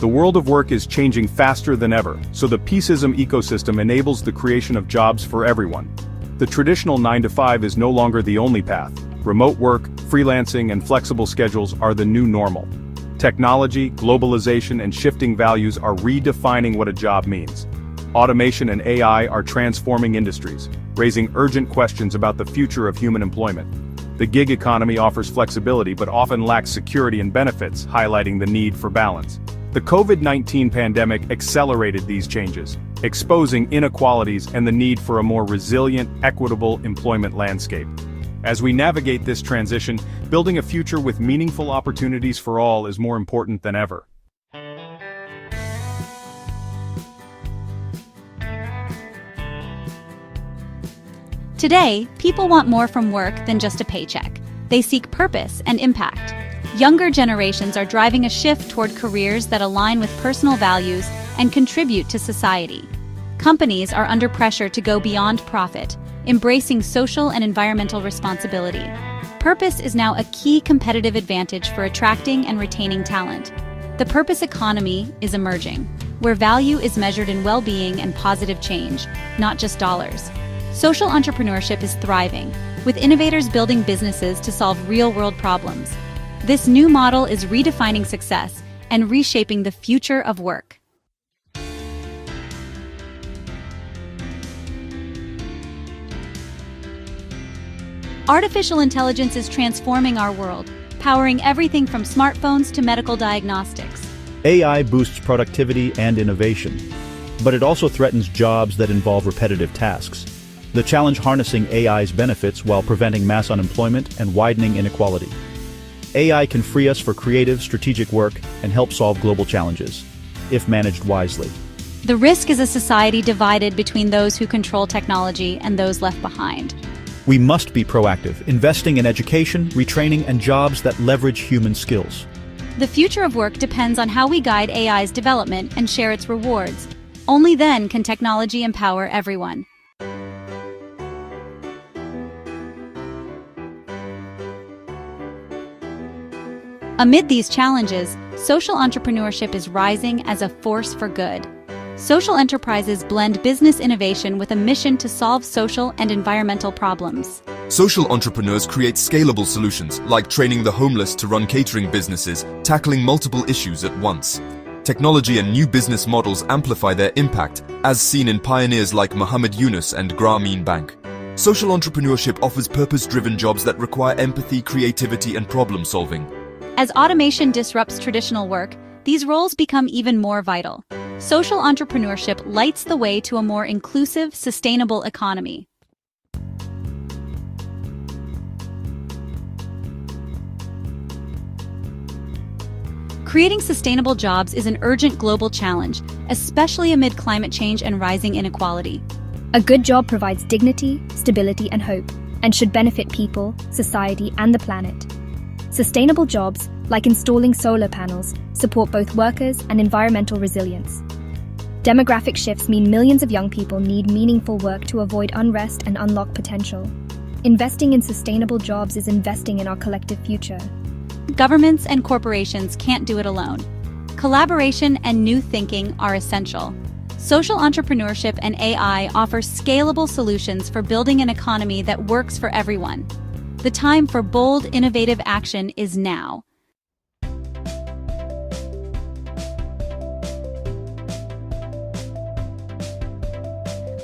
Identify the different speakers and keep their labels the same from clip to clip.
Speaker 1: The world of work is changing faster than ever, so the peaceism ecosystem enables the creation of jobs for everyone. The traditional 9-to-5 is no longer the only path. Remote work, freelancing, and flexible schedules are the new normal. Technology, globalization, and shifting values are redefining what a job means. Automation and AI are transforming industries, raising urgent questions about the future of human employment. The gig economy offers flexibility but often lacks security and benefits, highlighting the need for balance. The COVID-19 pandemic accelerated these changes, exposing inequalities and the need for a more resilient, equitable employment landscape. As we navigate this transition, building a future with meaningful opportunities for all is more important than ever.
Speaker 2: Today, people want more from work than just a paycheck. They seek purpose and impact. Younger generations are driving a shift toward careers that align with personal values and contribute to society. Companies are under pressure to go beyond profit, embracing social and environmental responsibility. Purpose is now a key competitive advantage for attracting and retaining talent. The purpose economy is emerging, where value is measured in well-being and positive change, not just dollars. Social entrepreneurship is thriving, with innovators building businesses to solve real-world problems. This new model is redefining success and reshaping the future of work. Artificial intelligence is transforming our world, powering everything from smartphones to medical diagnostics.
Speaker 3: AI boosts productivity and innovation, but it also threatens jobs that involve repetitive tasks. The challenge harnessing AI's benefits while preventing mass unemployment and widening inequality. AI can free us for creative, strategic work and help solve global challenges, if managed wisely.
Speaker 2: The risk is a society divided between those who control technology and those left behind.
Speaker 3: We must be proactive, investing in education, retraining, and jobs that leverage human skills.
Speaker 2: The future of work depends on how we guide AI's development and share its rewards. Only then can technology empower everyone. Amid these challenges, social entrepreneurship is rising as a force for good. Social enterprises blend business innovation with a mission to solve social and environmental problems.
Speaker 4: Social entrepreneurs create scalable solutions, like training the homeless to run catering businesses, tackling multiple issues at once. Technology and new business models amplify their impact, as seen in pioneers like Muhammad Yunus and Grameen Bank. Social entrepreneurship offers purpose-driven jobs that require empathy, creativity, and problem-solving.
Speaker 2: As automation disrupts traditional work, these roles become even more vital. Social entrepreneurship lights the way to a more inclusive, sustainable economy. Creating sustainable jobs is an urgent global challenge, especially amid climate change and rising inequality.
Speaker 5: A good job provides dignity, stability, and hope, and should benefit people, society, and the planet. Sustainable jobs, like installing solar panels, support both workers and environmental resilience. Demographic shifts mean millions of young people need meaningful work to avoid unrest and unlock potential. Investing in sustainable jobs is investing in our collective future.
Speaker 2: Governments and corporations can't do it alone. Collaboration and new thinking are essential. Social entrepreneurship and AI offer scalable solutions for building an economy that works for everyone. The time for bold, innovative action is now.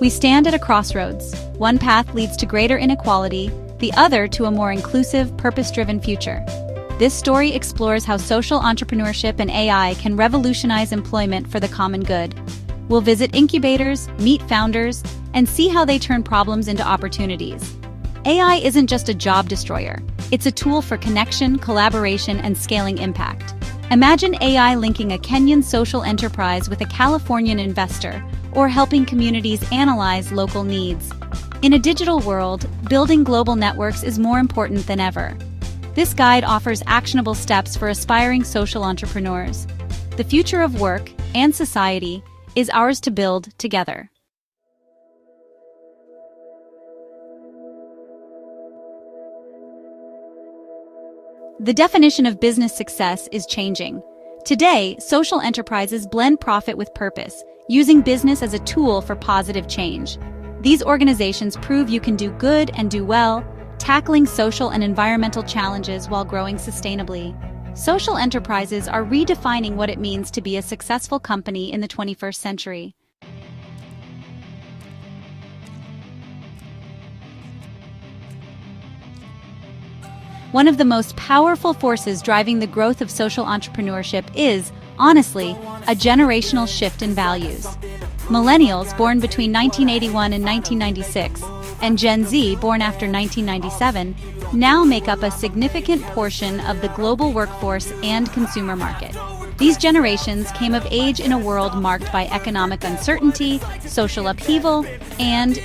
Speaker 2: We stand at a crossroads. One path leads to greater inequality, the other to a more inclusive, purpose-driven future. This story explores how social entrepreneurship and AI can revolutionize employment for the common good. We'll visit incubators, meet founders, and see how they turn problems into opportunities. AI isn't just a job destroyer. It's a tool for connection, collaboration, and scaling impact. Imagine AI linking a Kenyan social enterprise with a Californian investor, or helping communities analyze local needs. In a digital world, building global networks is more important than ever. This guide offers actionable steps for aspiring social entrepreneurs. The future of work and society is ours to build together. The definition of business success is changing. Today, social enterprises blend profit with purpose, using business as a tool for positive change. These organizations prove you can do good and do well, tackling social and environmental challenges while growing sustainably. Social enterprises are redefining what it means to be a successful company in the 21st century. One of the most powerful forces driving the growth of social entrepreneurship is, honestly, a generational shift in values. Millennials born between 1981 and 1996, and Gen Z born after 1997, now make up a significant portion of the global workforce and consumer market. These generations came of age in a world marked by economic uncertainty, social upheaval, and,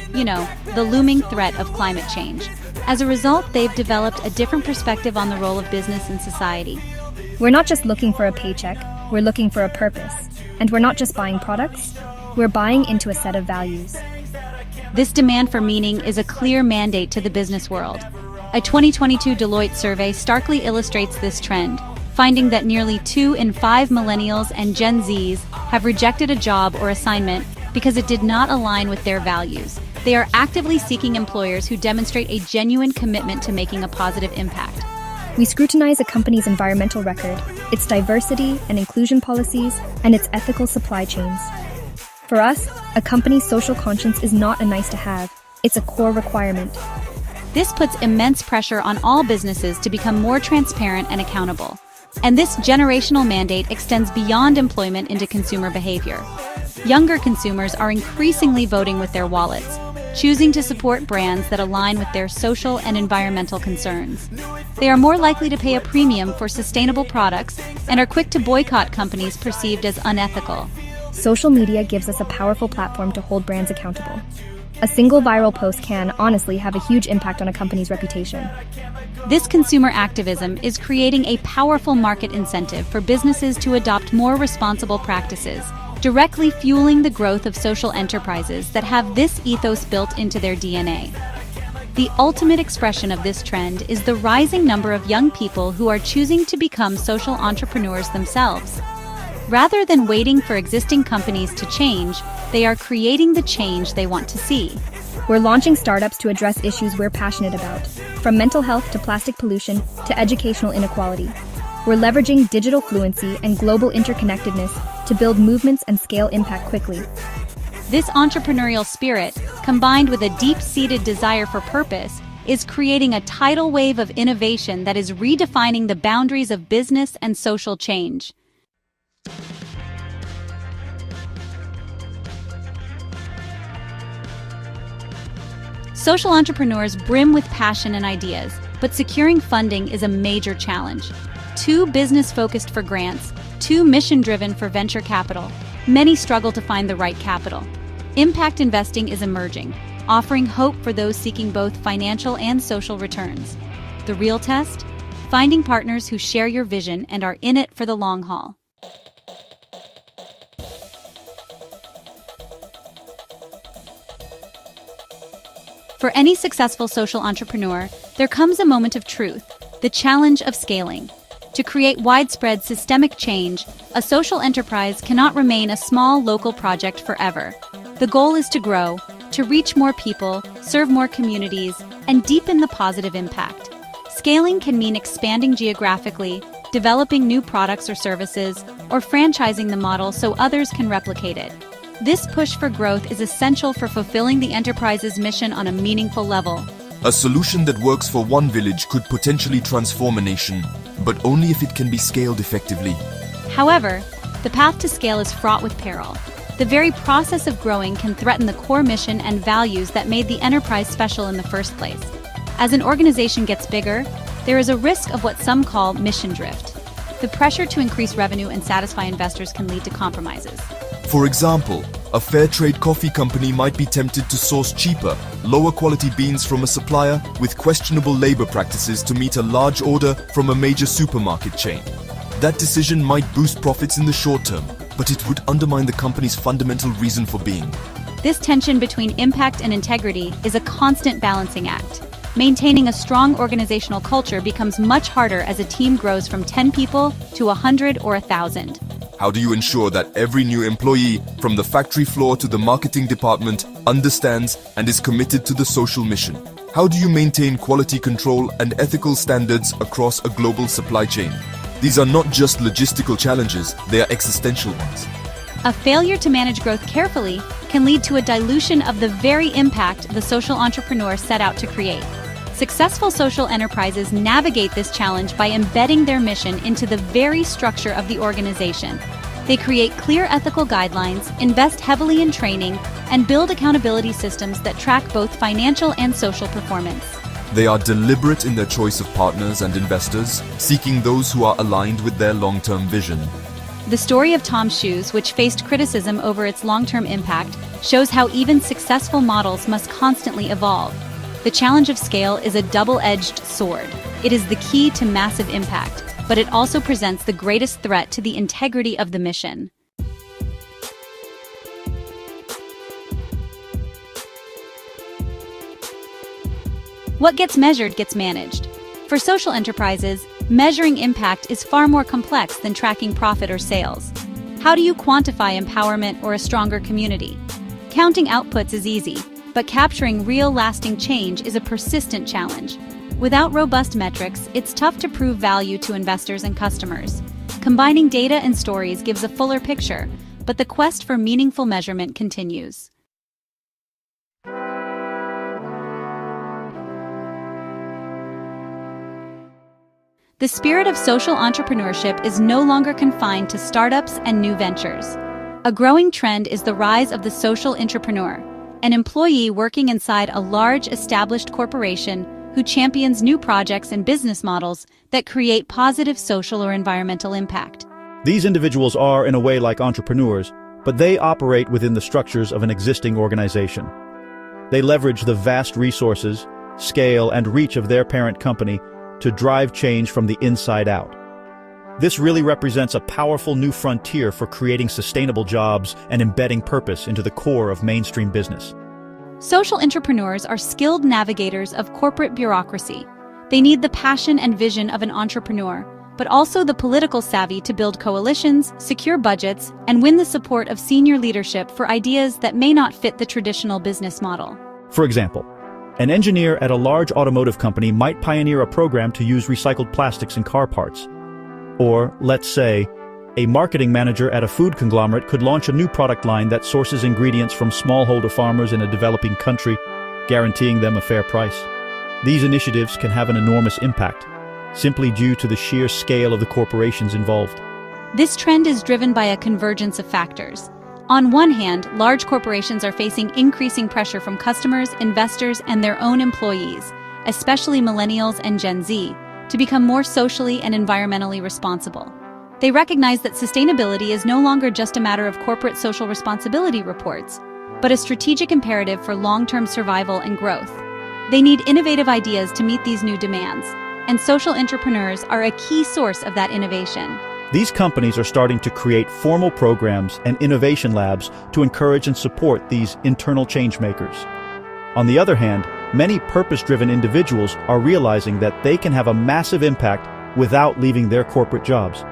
Speaker 2: the looming threat of climate change. As a result, they've developed a different perspective on the role of business in society.
Speaker 5: We're not just looking for a paycheck, we're looking for a purpose. And we're not just buying products, we're buying into a set of values.
Speaker 2: This demand for meaning is a clear mandate to the business world. A 2022 Deloitte survey starkly illustrates this trend, finding that nearly 2 in 5 millennials and Gen Zs have rejected a job or assignment because it did not align with their values. They are actively seeking employers who demonstrate a genuine commitment to making a positive impact.
Speaker 5: We scrutinize a company's environmental record, its diversity and inclusion policies, and its ethical supply chains. For us, a company's social conscience is not a nice-to-have, it's a core requirement.
Speaker 2: This puts immense pressure on all businesses to become more transparent and accountable. And this generational mandate extends beyond employment into consumer behavior. Younger consumers are increasingly voting with their wallets, choosing to support brands that align with their social and environmental concerns. They are more likely to pay a premium for sustainable products and are quick to boycott companies perceived as unethical.
Speaker 5: Social media gives us a powerful platform to hold brands accountable. A single viral post can, honestly, have a huge impact on a company's reputation.
Speaker 2: This consumer activism is creating a powerful market incentive for businesses to adopt more responsible practices, directly fueling the growth of social enterprises that have this ethos built into their DNA. The ultimate expression of this trend is the rising number of young people who are choosing to become social entrepreneurs themselves. Rather than waiting for existing companies to change, they are creating the change they want to see.
Speaker 5: We're launching startups to address issues we're passionate about, from mental health to plastic pollution to educational inequality. We're leveraging digital fluency and global interconnectedness to build movements and scale impact quickly.
Speaker 2: This entrepreneurial spirit, combined with a deep-seated desire for purpose, is creating a tidal wave of innovation that is redefining the boundaries of business and social change. Social entrepreneurs brim with passion and ideas, but securing funding is a major challenge. Too business-focused for grants, too mission-driven for venture capital, many struggle to find the right capital. Impact investing is emerging, offering hope for those seeking both financial and social returns. The real test? Finding partners who share your vision and are in it for the long haul. For any successful social entrepreneur, there comes a moment of truth, the challenge of scaling. To create widespread systemic change, a social enterprise cannot remain a small local project forever. The goal is to grow, to reach more people, serve more communities, and deepen the positive impact. Scaling can mean expanding geographically, developing new products or services, or franchising the model so others can replicate it. This push for growth is essential for fulfilling the enterprise's mission on a meaningful level.
Speaker 4: A solution that works for one village could potentially transform a nation, but only if it can be scaled effectively.
Speaker 2: However, the path to scale is fraught with peril. The very process of growing can threaten the core mission and values that made the enterprise special in the first place. As an organization gets bigger, there is a risk of what some call mission drift. The pressure to increase revenue and satisfy investors can lead to compromises.
Speaker 4: For example, a fair trade coffee company might be tempted to source cheaper, lower quality beans from a supplier with questionable labor practices to meet a large order from a major supermarket chain. That decision might boost profits in the short term, but it would undermine the company's fundamental reason for being.
Speaker 2: This tension between impact and integrity is a constant balancing act. Maintaining a strong organizational culture becomes much harder as a team grows from 10 people to 100 or 1,000.
Speaker 4: How do you ensure that every new employee, from the factory floor to the marketing department, understands and is committed to the social mission? How do you maintain quality control and ethical standards across a global supply chain? These are not just logistical challenges, they are existential ones.
Speaker 2: A failure to manage growth carefully can lead to a dilution of the very impact the social entrepreneur set out to create. Successful social enterprises navigate this challenge by embedding their mission into the very structure of the organization. They create clear ethical guidelines, invest heavily in training, and build accountability systems that track both financial and social performance.
Speaker 4: They are deliberate in their choice of partners and investors, seeking those who are aligned with their long-term vision.
Speaker 2: The story of Tom's Shoes, which faced criticism over its long-term impact, shows how even successful models must constantly evolve. The challenge of scale is a double-edged sword. It is the key to massive impact, but it also presents the greatest threat to the integrity of the mission. What gets measured gets managed. For social enterprises, measuring impact is far more complex than tracking profit or sales. How do you quantify empowerment or a stronger community? Counting outputs is easy, but capturing real lasting change is a persistent challenge. Without robust metrics, it's tough to prove value to investors and customers. Combining data and stories gives a fuller picture, but the quest for meaningful measurement continues. The spirit of social entrepreneurship is no longer confined to startups and new ventures. A growing trend is the rise of the social entrepreneur, an employee working inside a large established corporation who champions new projects and business models that create positive social or environmental impact.
Speaker 3: These individuals are, in a way, like entrepreneurs, but they operate within the structures of an existing organization. They leverage the vast resources, scale, and reach of their parent company to drive change from the inside out. This really represents a powerful new frontier for creating sustainable jobs and embedding purpose into the core of mainstream business.
Speaker 2: Social entrepreneurs are skilled navigators of corporate bureaucracy. They need the passion and vision of an entrepreneur, but also the political savvy to build coalitions, secure budgets, and win the support of senior leadership for ideas that may not fit the traditional business model.
Speaker 3: For example, an engineer at a large automotive company might pioneer a program to use recycled plastics in car parts. Or, let's say, a marketing manager at a food conglomerate could launch a new product line that sources ingredients from smallholder farmers in a developing country, guaranteeing them a fair price. These initiatives can have an enormous impact, simply due to the sheer scale of the corporations involved.
Speaker 2: This trend is driven by a convergence of factors. On one hand, large corporations are facing increasing pressure from customers, investors, and their own employees, especially millennials and Gen Z, to become more socially and environmentally responsible. They recognize that sustainability is no longer just a matter of corporate social responsibility reports, but a strategic imperative for long-term survival and growth. They need innovative ideas to meet these new demands, and social entrepreneurs are a key source of that innovation.
Speaker 3: These companies are starting to create formal programs and innovation labs to encourage and support these internal change makers. On the other hand, many purpose-driven individuals are realizing that they can have a massive impact without leaving their corporate jobs.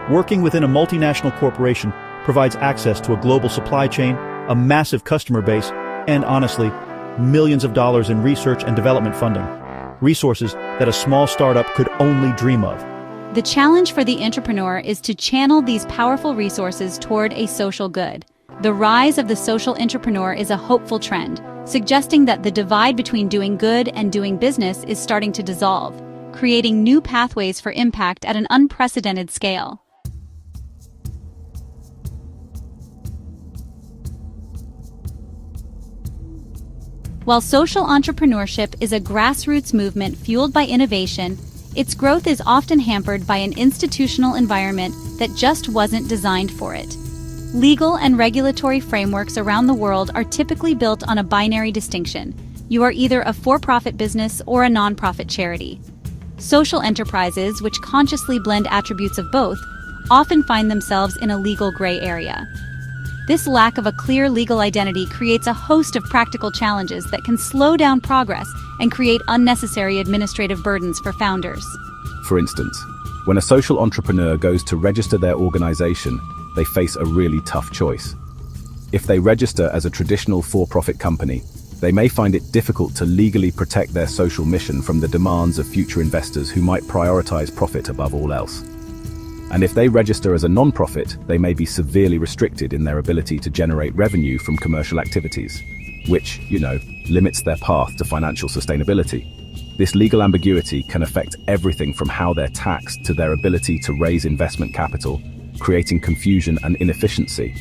Speaker 3: Working within a multinational corporation provides access to a global supply chain, a massive customer base, and honestly, millions of dollars in research and development funding, resources that a small startup could only dream of.
Speaker 2: The challenge for the entrepreneur is to channel these powerful resources toward a social good. The rise of the social entrepreneur is a hopeful trend, suggesting that the divide between doing good and doing business is starting to dissolve, creating new pathways for impact at an unprecedented scale. While social entrepreneurship is a grassroots movement fueled by innovation, its growth is often hampered by an institutional environment that just wasn't designed for it. Legal and regulatory frameworks around the world are typically built on a binary distinction. You are either a for-profit business or a non-profit charity. Social enterprises, which consciously blend attributes of both, often find themselves in a legal gray area. This lack of a clear legal identity creates a host of practical challenges that can slow down progress and create unnecessary administrative burdens for founders.
Speaker 3: For instance, when a social entrepreneur goes to register their organization, they face a really tough choice. If they register as a traditional for-profit company, they may find it difficult to legally protect their social mission from the demands of future investors who might prioritize profit above all else. And if they register as a non-profit, they may be severely restricted in their ability to generate revenue from commercial activities, which, limits their path to financial sustainability. This legal ambiguity can affect everything from how they're taxed to their ability to raise investment capital, creating confusion and inefficiency.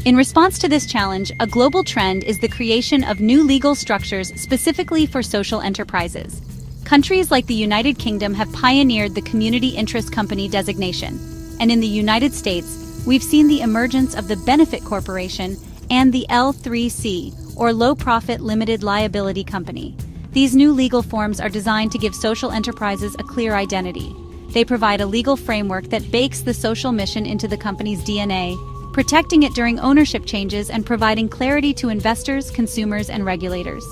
Speaker 2: In response to this challenge, a global trend is the creation of new legal structures specifically for social enterprises. Countries like the United Kingdom have pioneered the community interest company designation, and in the United States, we've seen the emergence of the benefit corporation and the L3C, or low-profit limited liability company. These new legal forms are designed to give social enterprises a clear identity. They provide a legal framework that bakes the social mission into the company's DNA, protecting it during ownership changes and providing clarity to investors, consumers, and regulators.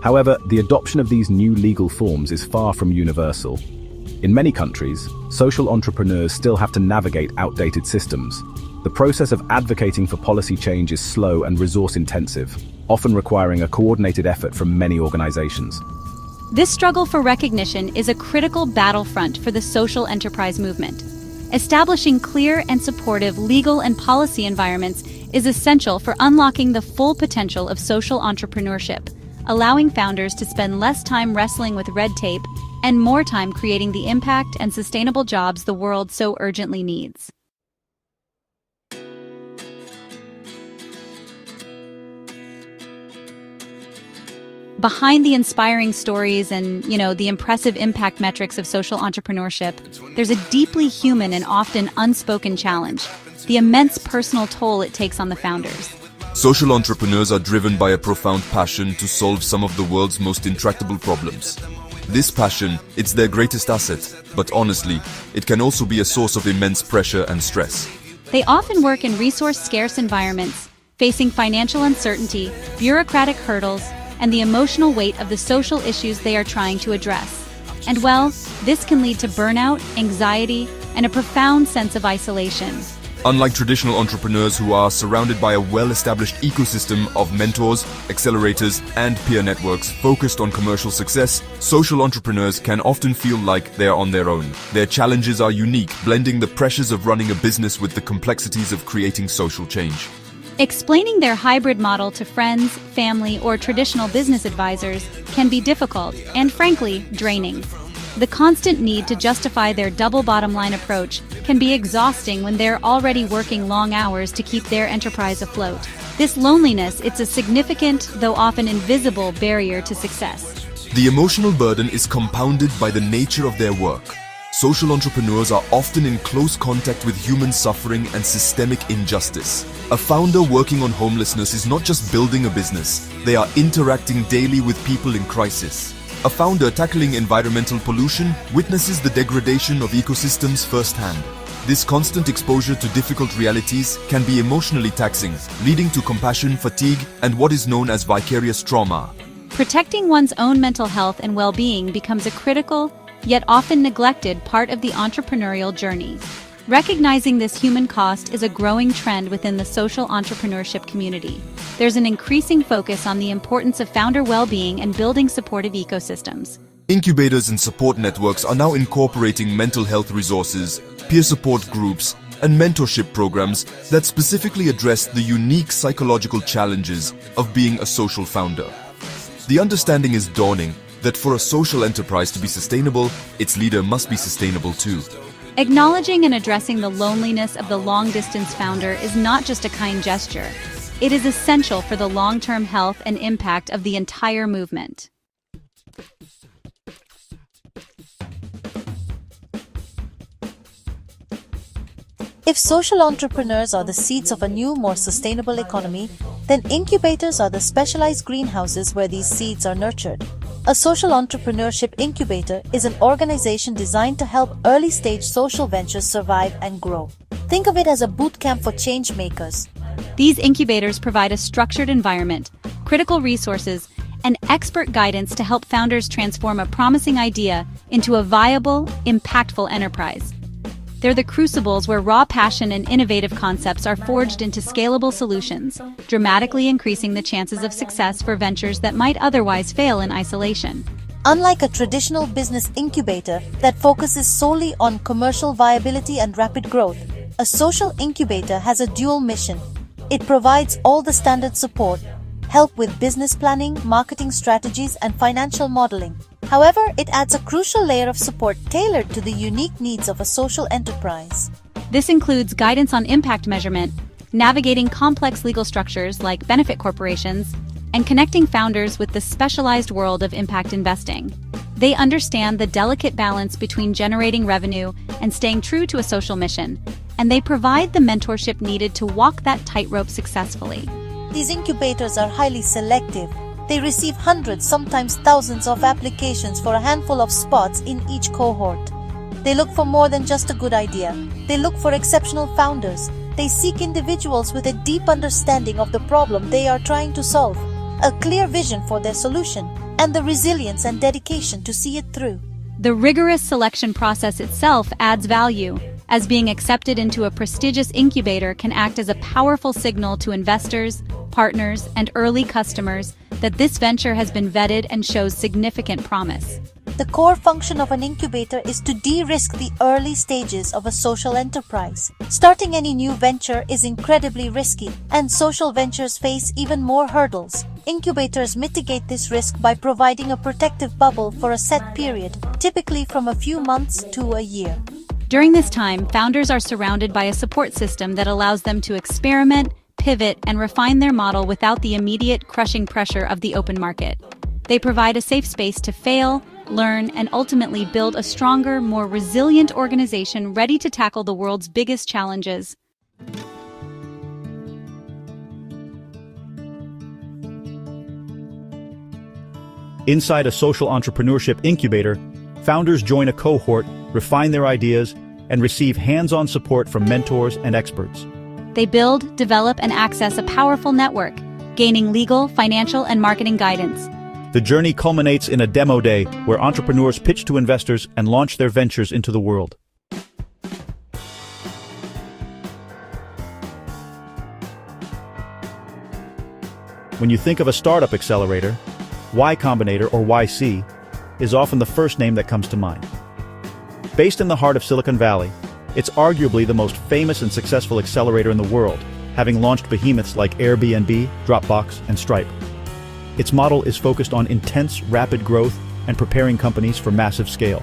Speaker 3: However, the adoption of these new legal forms is far from universal. In many countries, social entrepreneurs still have to navigate outdated systems. The process of advocating for policy change is slow and resource-intensive, often requiring a coordinated effort from many organizations.
Speaker 2: This struggle for recognition is a critical battlefront for the social enterprise movement. Establishing clear and supportive legal and policy environments is essential for unlocking the full potential of social entrepreneurship, allowing founders to spend less time wrestling with red tape and more time creating the impact and sustainable jobs the world so urgently needs. Behind the inspiring stories and, the impressive impact metrics of social entrepreneurship, there's a deeply human and often unspoken challenge: the immense personal toll it takes on the founders.
Speaker 4: Social entrepreneurs are driven by a profound passion to solve some of the world's most intractable problems. This passion, it's their greatest asset, but honestly, it can also be a source of immense pressure and stress.
Speaker 2: They often work in resource-scarce environments, facing financial uncertainty, bureaucratic hurdles, and the emotional weight of the social issues they are trying to address. And this can lead to burnout, anxiety, and a profound sense of isolation.
Speaker 4: Unlike traditional entrepreneurs who are surrounded by a well-established ecosystem of mentors, accelerators, and peer networks focused on commercial success, social entrepreneurs can often feel like they are on their own. Their challenges are unique, blending the pressures of running a business with the complexities of creating social change.
Speaker 2: Explaining their hybrid model to friends, family, or traditional business advisors can be difficult and, frankly, draining. The constant need to justify their double bottom-line approach can be exhausting when they're already working long hours to keep their enterprise afloat. This loneliness, it's a significant, though often invisible, barrier to success.
Speaker 4: The emotional burden is compounded by the nature of their work. Social entrepreneurs are often in close contact with human suffering and systemic injustice. A founder working on homelessness is not just building a business, they are interacting daily with people in crisis. A founder tackling environmental pollution witnesses the degradation of ecosystems firsthand. This constant exposure to difficult realities can be emotionally taxing, leading to compassion fatigue and what is known as vicarious trauma.
Speaker 2: Protecting one's own mental health and well-being becomes a critical, yet often neglected part of the entrepreneurial journey. Recognizing this human cost is a growing trend within the social entrepreneurship community. There's an increasing focus on the importance of founder well-being and building supportive ecosystems.
Speaker 4: Incubators and support networks are now incorporating mental health resources, peer support groups, and mentorship programs that specifically address the unique psychological challenges of being a social founder. The understanding is dawning that for a social enterprise to be sustainable, its leader must be sustainable too.
Speaker 2: Acknowledging and addressing the loneliness of the long-distance founder is not just a kind gesture. It is essential for the long-term health and impact of the entire movement.
Speaker 6: If social entrepreneurs are the seeds of a new, more sustainable economy, then incubators are the specialized greenhouses where these seeds are nurtured. A social entrepreneurship incubator is an organization designed to help early-stage social ventures survive and grow. Think of it as a boot camp for change makers,
Speaker 2: These incubators provide a structured environment, critical resources, and expert guidance to help founders transform a promising idea into a viable, impactful enterprise. They're the crucibles where raw passion and innovative concepts are forged into scalable solutions, dramatically increasing the chances of success for ventures that might otherwise fail in isolation.
Speaker 6: Unlike a traditional business incubator that focuses solely on commercial viability and rapid growth, a social incubator has a dual mission. It provides all the standard support, help with business planning, marketing strategies, and financial modeling. However, it adds a crucial layer of support tailored to the unique needs of a social enterprise.
Speaker 2: This includes guidance on impact measurement, navigating complex legal structures like benefit corporations, and connecting founders with the specialized world of impact investing. They understand the delicate balance between generating revenue and staying true to a social mission, and they provide the mentorship needed to walk that tightrope successfully.
Speaker 6: These incubators are highly selective. They receive hundreds, sometimes thousands of applications for a handful of spots in each cohort. They look for more than just a good idea. They look for exceptional founders. They seek individuals with a deep understanding of the problem they are trying to solve, a clear vision for their solution, and the resilience and dedication to see it through.
Speaker 2: The rigorous selection process itself adds value, as being accepted into a prestigious incubator can act as a powerful signal to investors, partners, and early customers that this venture has been vetted and shows significant promise.
Speaker 6: The core function of an incubator is to de-risk the early stages of a social enterprise. Starting any new venture is incredibly risky, and social ventures face even more hurdles. Incubators mitigate this risk by providing a protective bubble for a set period, typically from a few months to a year.
Speaker 2: During this time, founders are surrounded by a support system that allows them to experiment, pivot, and refine their model without the immediate crushing pressure of the open market. They provide a safe space to fail, learn, and ultimately build a stronger, more resilient organization ready to tackle the world's biggest challenges.
Speaker 3: Inside a social entrepreneurship incubator, founders join a cohort, refine their ideas, and receive hands-on support from mentors and experts.
Speaker 2: They build, develop, and access a powerful network, gaining legal, financial, and marketing guidance.
Speaker 3: The journey culminates in a demo day where entrepreneurs pitch to investors and launch their ventures into the world. When you think of a startup accelerator, Y Combinator, or YC, is often the first name that comes to mind. Based in the heart of Silicon Valley, it's arguably the most famous and successful accelerator in the world, having launched behemoths like Airbnb, Dropbox, and Stripe. Its model is focused on intense, rapid growth and preparing companies for massive scale.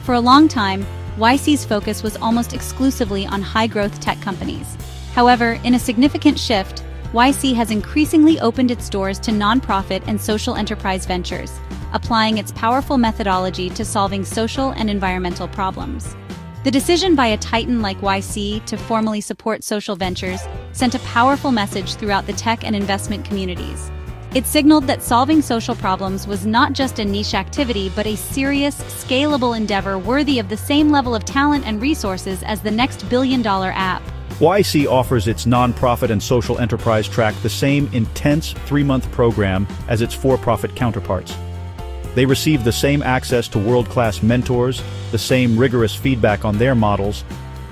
Speaker 2: For a long time, YC's focus was almost exclusively on high-growth tech companies. However, in a significant shift, YC has increasingly opened its doors to nonprofit and social enterprise ventures, applying its powerful methodology to solving social and environmental problems. The decision by a titan like YC to formally support social ventures sent a powerful message throughout the tech and investment communities. It signaled that solving social problems was not just a niche activity, but a serious, scalable endeavor worthy of the same level of talent and resources as the next billion-dollar app.
Speaker 3: YC offers its nonprofit and social enterprise track the same intense 3-month program as its for-profit counterparts. They receive the same access to world-class mentors, the same rigorous feedback on their models,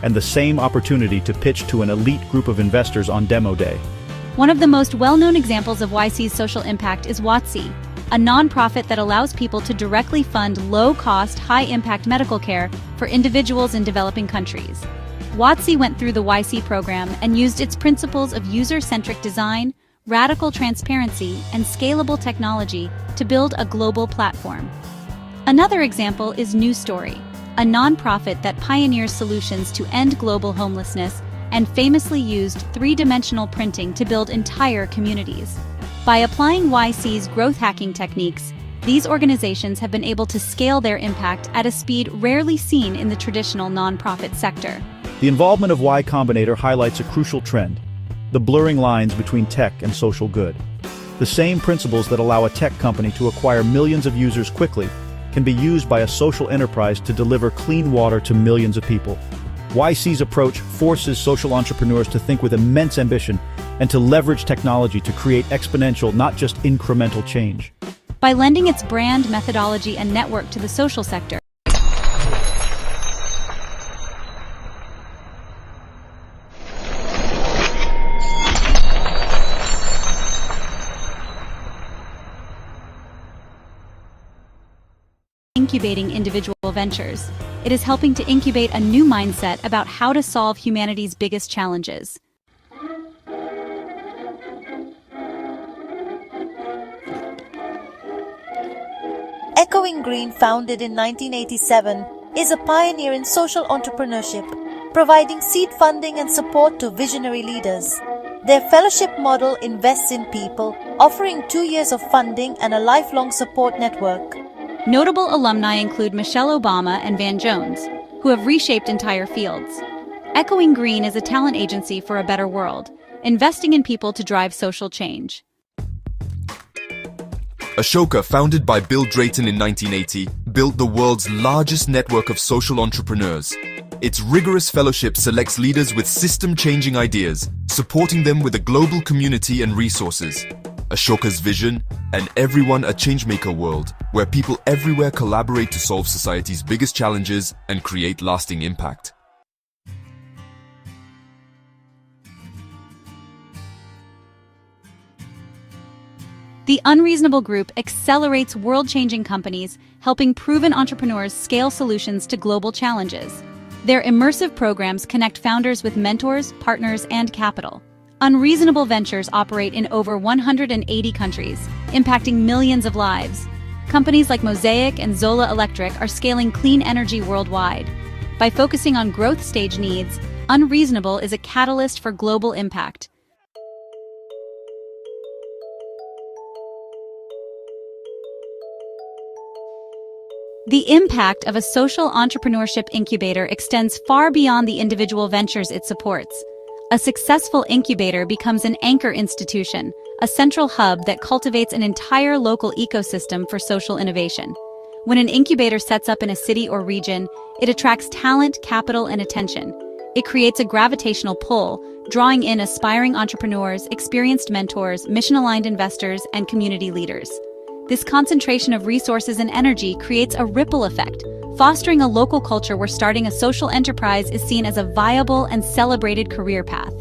Speaker 3: and the same opportunity to pitch to an elite group of investors on demo day.
Speaker 2: One of the most well-known examples of YC's social impact is WOTC, a nonprofit that allows people to directly fund low-cost, high-impact medical care for individuals in developing countries. WOTC went through the YC program and used its principles of user-centric design, radical transparency, and scalable technology to build a global platform. Another example is New Story, a nonprofit that pioneers solutions to end global homelessness and famously used 3-dimensional printing to build entire communities. By applying YC's growth hacking techniques, these organizations have been able to scale their impact at a speed rarely seen in the traditional nonprofit sector.
Speaker 3: The involvement of Y Combinator highlights a crucial trend: the blurring lines between tech and social good. The same principles that allow a tech company to acquire millions of users quickly can be used by a social enterprise to deliver clean water to millions of people. YC's approach forces social entrepreneurs to think with immense ambition, and to leverage technology to create exponential, not just incremental change.
Speaker 2: By lending its brand, methodology, and network to the social sector, incubating individual ventures, it is helping to incubate a new mindset about how to solve humanity's biggest challenges.
Speaker 6: Echoing Green, founded in 1987, is a pioneer in social entrepreneurship, providing seed funding and support to visionary leaders. Their fellowship model invests in people, offering 2 years of funding and a lifelong support network.
Speaker 2: Notable alumni include Michelle Obama and Van Jones, who have reshaped entire fields. Echoing Green is a talent agency for a better world, investing in people to drive social change.
Speaker 4: Ashoka, founded by Bill Drayton in 1980, built the world's largest network of social entrepreneurs. Its rigorous fellowship selects leaders with system-changing ideas, supporting them with a global community and resources. Ashoka's vision, an everyone a changemaker world, where people everywhere collaborate to solve society's biggest challenges and create lasting impact.
Speaker 2: The Unreasonable Group accelerates world-changing companies, helping proven entrepreneurs scale solutions to global challenges. Their immersive programs connect founders with mentors, partners, and capital. Unreasonable Ventures operate in over 180 countries, impacting millions of lives. Companies like Mosaic and Zola Electric are scaling clean energy worldwide. By focusing on growth stage needs, Unreasonable is a catalyst for global impact. The impact of a social entrepreneurship incubator extends far beyond the individual ventures it supports. A successful incubator becomes an anchor institution, a central hub that cultivates an entire local ecosystem for social innovation. When an incubator sets up in a city or region, it attracts talent, capital, and attention. It creates a gravitational pull, drawing in aspiring entrepreneurs, experienced mentors, mission-aligned investors, and community leaders. This concentration of resources and energy creates a ripple effect, fostering a local culture where starting a social enterprise is seen as a viable and celebrated career path.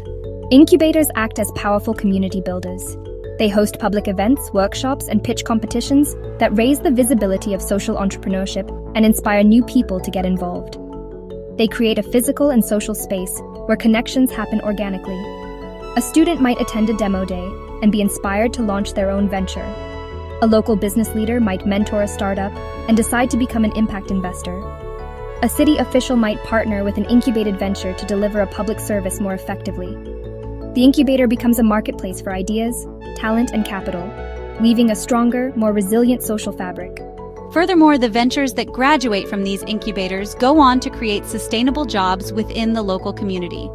Speaker 5: Incubators act as powerful community builders. They host public events, workshops, and pitch competitions that raise the visibility of social entrepreneurship and inspire new people to get involved. They create a physical and social space where connections happen organically. A student might attend a demo day and be inspired to launch their own venture. A local business leader might mentor a startup and decide to become an impact investor. A city official might partner with an incubated venture to deliver a public service more effectively. The incubator becomes a marketplace for ideas, talent, and capital, weaving a stronger, more resilient social fabric.
Speaker 2: Furthermore, the ventures that graduate from these incubators go on to create sustainable jobs within the local community.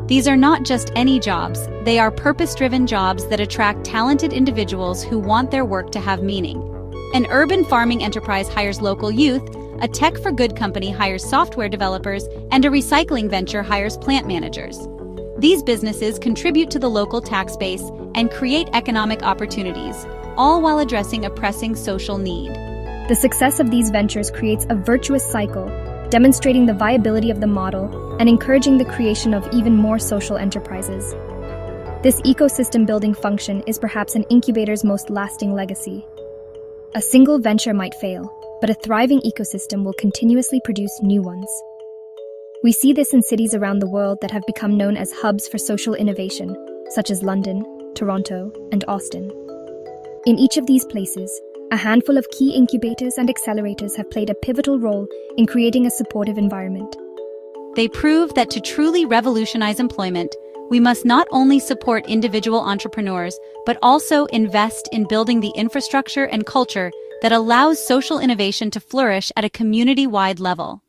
Speaker 2: These are not just any jobs, they are purpose-driven jobs that attract talented individuals who want their work to have meaning. An urban farming enterprise hires local youth, a tech-for-good company hires software developers, and a recycling venture hires plant managers. These businesses contribute to the local tax base and create economic opportunities, all while addressing a pressing social need.
Speaker 5: The success of these ventures creates a virtuous cycle, demonstrating the viability of the model and encouraging the creation of even more social enterprises. This ecosystem-building function is perhaps an incubator's most lasting legacy. A single venture might fail, but a thriving ecosystem will continuously produce new ones. We see this in cities around the world that have become known as hubs for social innovation, such as London, Toronto, and Austin. In each of these places, a handful of key incubators and accelerators have played a pivotal role in creating a supportive environment.
Speaker 2: They prove that to truly revolutionize employment, we must not only support individual entrepreneurs, but also invest in building the infrastructure and culture that allows social innovation to flourish at a community-wide level.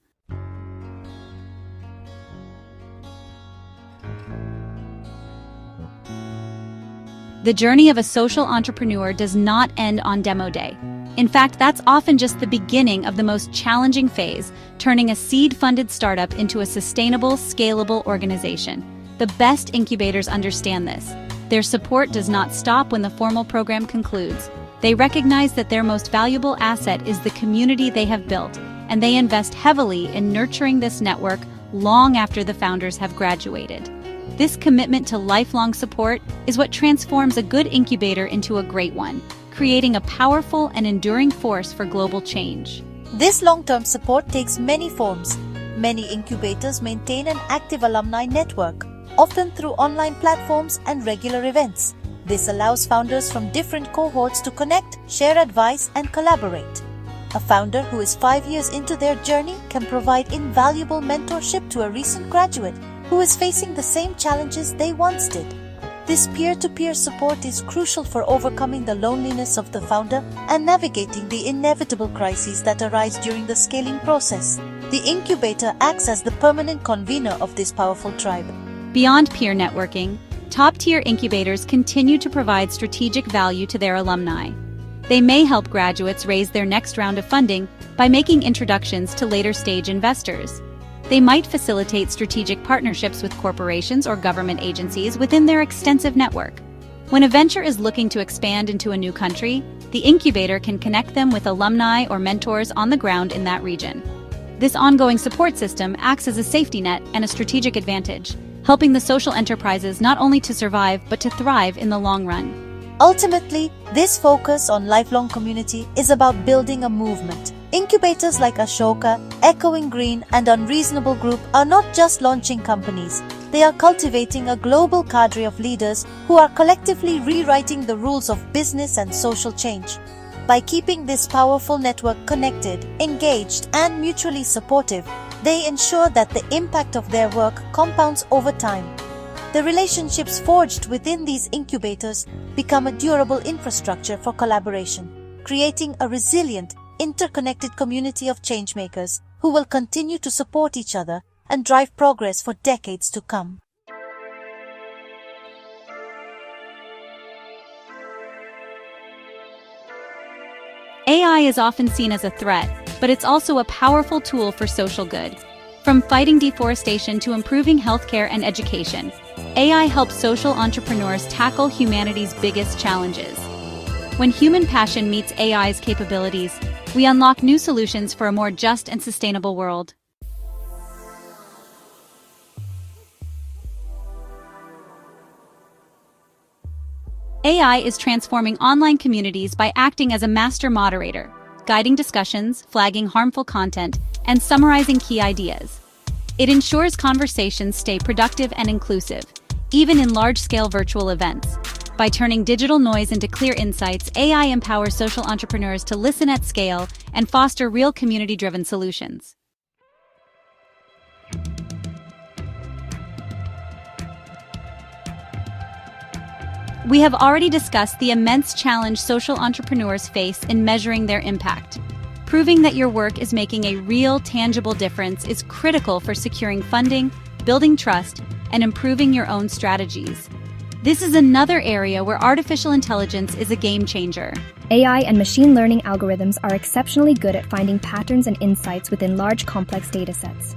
Speaker 2: The journey of a social entrepreneur does not end on demo day. In fact, that's often just the beginning of the most challenging phase, turning a seed-funded startup into a sustainable, scalable organization. The best incubators understand this. Their support does not stop when the formal program concludes. They recognize that their most valuable asset is the community they have built, and they invest heavily in nurturing this network long after the founders have graduated. This commitment to lifelong support is what transforms a good incubator into a great one, creating a powerful and enduring force for global change.
Speaker 6: This long-term support takes many forms. Many incubators maintain an active alumni network, often through online platforms and regular events. This allows founders from different cohorts to connect, share advice, and collaborate. A founder who is 5 years into their journey can provide invaluable mentorship to a recent graduate who is facing the same challenges they once did. This peer-to-peer support is crucial for overcoming the loneliness of the founder and navigating the inevitable crises that arise during the scaling process. The incubator acts as the permanent convener of this powerful tribe.
Speaker 2: Beyond peer networking, top-tier incubators continue to provide strategic value to their alumni. They may help graduates raise their next round of funding by making introductions to later-stage investors. They might facilitate strategic partnerships with corporations or government agencies within their extensive network. When a venture is looking to expand into a new country, the incubator can connect them with alumni or mentors on the ground in that region. This ongoing support system acts as a safety net and a strategic advantage, helping the social enterprises not only to survive but to thrive in the long run.
Speaker 6: Ultimately, this focus on lifelong community is about building a movement. Incubators like Ashoka, Echoing Green, and Unreasonable Group are not just launching companies. They are cultivating a global cadre of leaders who are collectively rewriting the rules of business and social change. By keeping this powerful network connected, engaged, and mutually supportive, they ensure that the impact of their work compounds over time. The relationships forged within these incubators become a durable infrastructure for collaboration, creating a resilient, interconnected community of changemakers who will continue to support each other and drive progress for decades to come.
Speaker 2: AI is often seen as a threat, but it's also a powerful tool for social good. From fighting deforestation to improving healthcare and education, AI helps social entrepreneurs tackle humanity's biggest challenges. When human passion meets AI's capabilities, we unlock new solutions for a more just and sustainable world. AI is transforming online communities by acting as a master moderator, guiding discussions, flagging harmful content, and summarizing key ideas. It ensures conversations stay productive and inclusive, even in large-scale virtual events. By turning digital noise into clear insights, AI empowers social entrepreneurs to listen at scale and foster real community-driven solutions. We have already discussed the immense challenge social entrepreneurs face in measuring their impact. Proving that your work is making a real, tangible difference is critical for securing funding, building trust, and improving your own strategies. This is another area where artificial intelligence is a game changer.
Speaker 5: AI and machine learning algorithms are exceptionally good at finding patterns and insights within large, complex datasets.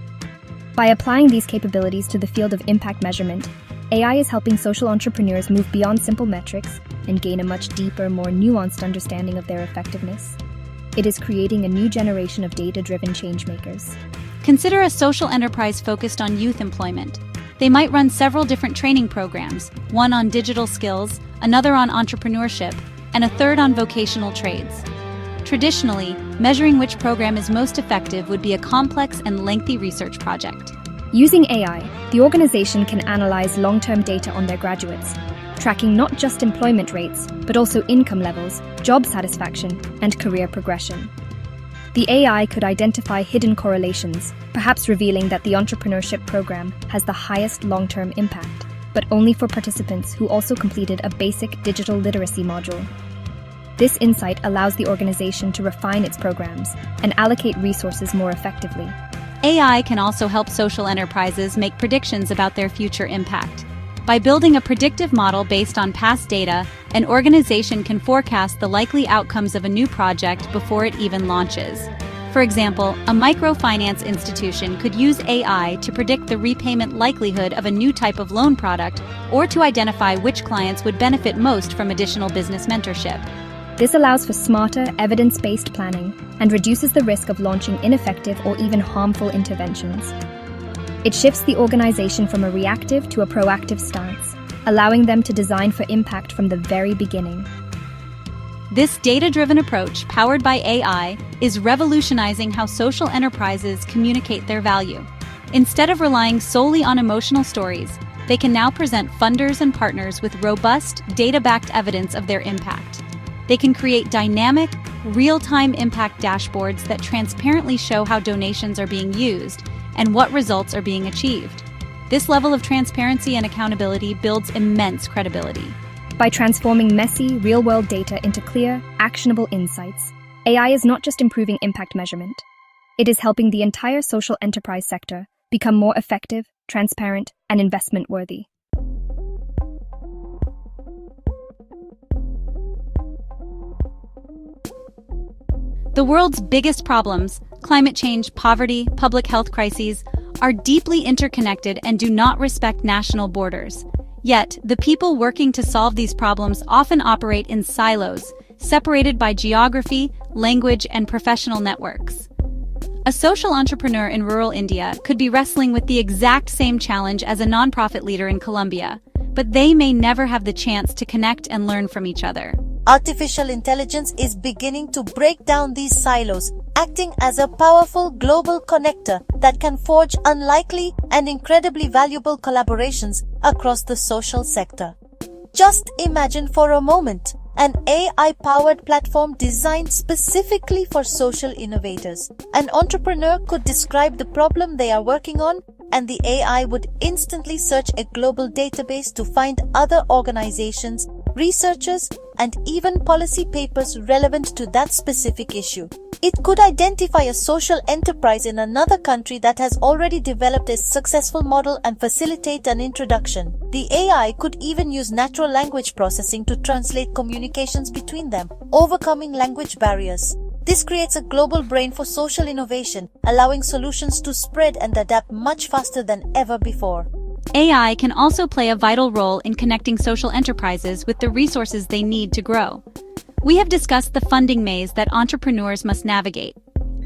Speaker 5: By applying these capabilities to the field of impact measurement, AI is helping social entrepreneurs move beyond simple metrics and gain a much deeper, more nuanced understanding of their effectiveness. It is creating a new generation of data-driven changemakers.
Speaker 2: Consider a social enterprise focused on youth employment. They might run several different training programs, one on digital skills, another on entrepreneurship, and a third on vocational trades. Traditionally, measuring which program is most effective would be a complex and lengthy research project.
Speaker 5: Using AI, the organization can analyze long-term data on their graduates, tracking not just employment rates, but also income levels, job satisfaction, and career progression. The AI could identify hidden correlations, perhaps revealing that the entrepreneurship program has the highest long-term impact, but only for participants who also completed a basic digital literacy module. This insight allows the organization to refine its programs and allocate resources more effectively.
Speaker 2: AI can also help social enterprises make predictions about their future impact. By building a predictive model based on past data, an organization can forecast the likely outcomes of a new project before it even launches. For example, a microfinance institution could use AI to predict the repayment likelihood of a new type of loan product or to identify which clients would benefit most from additional business mentorship.
Speaker 5: This allows for smarter, evidence-based planning and reduces the risk of launching ineffective or even harmful interventions. It shifts the organization from a reactive to a proactive stance, allowing them to design for impact from the very beginning.
Speaker 2: This data-driven approach, powered by AI, is revolutionizing how social enterprises communicate their value. Instead of relying solely on emotional stories, they can now present funders and partners with robust, data-backed evidence of their impact. They can create dynamic, real-time impact dashboards that transparently show how donations are being used and what results are being achieved. This level of transparency and accountability builds immense credibility.
Speaker 5: By transforming messy, real-world data into clear, actionable insights, AI is not just improving impact measurement. It is helping the entire social enterprise sector become more effective, transparent, and investment-worthy.
Speaker 2: The world's biggest problems, climate change, poverty, public health crises, are deeply interconnected and do not respect national borders. Yet, the people working to solve these problems often operate in silos, separated by geography, language, and professional networks. A social entrepreneur in rural India could be wrestling with the exact same challenge as a nonprofit leader in Colombia, but they may never have the chance to connect and learn from each other.
Speaker 6: Artificial intelligence is beginning to break down these silos, acting as a powerful global connector that can forge unlikely and incredibly valuable collaborations across the social sector. Just imagine for a moment an AI-powered platform designed specifically for social innovators. An entrepreneur could describe the problem they are working on, and the AI would instantly search a global database to find other organizations, researchers, and even policy papers relevant to that specific issue. It could identify a social enterprise in another country that has already developed a successful model and facilitate an introduction. The AI could even use natural language processing to translate communications between them, overcoming language barriers. This creates a global brain for social innovation, allowing solutions to spread and adapt much faster than ever before.
Speaker 2: AI can also play a vital role in connecting social enterprises with the resources they need to grow. We have discussed the funding maze that entrepreneurs must navigate.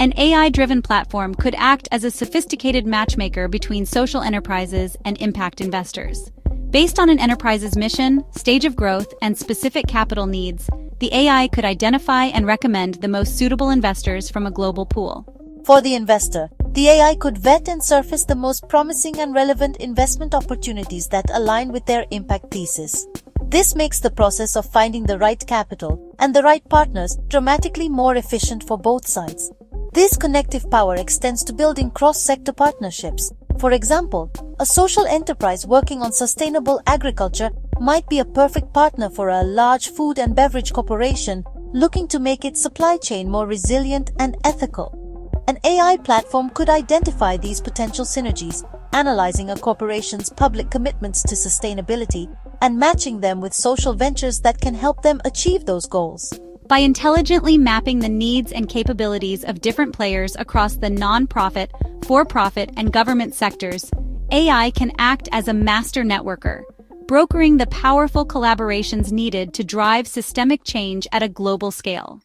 Speaker 2: An AI-driven platform could act as a sophisticated matchmaker between social enterprises and impact investors. Based on an enterprise's mission, stage of growth, and specific capital needs, the AI could identify and recommend the most suitable investors from a global pool.
Speaker 6: For the investor, the AI could vet and surface the most promising and relevant investment opportunities that align with their impact thesis. This makes the process of finding the right capital and the right partners dramatically more efficient for both sides. This connective power extends to building cross-sector partnerships. For example, a social enterprise working on sustainable agriculture might be a perfect partner for a large food and beverage corporation looking to make its supply chain more resilient and ethical. An AI platform could identify these potential synergies, analyzing a corporation's public commitments to sustainability and matching them with social ventures that can help them achieve those goals.
Speaker 2: By intelligently mapping the needs and capabilities of different players across the nonprofit, for-profit, and government sectors, AI can act as a master networker, brokering the powerful collaborations needed to drive systemic change at a global scale.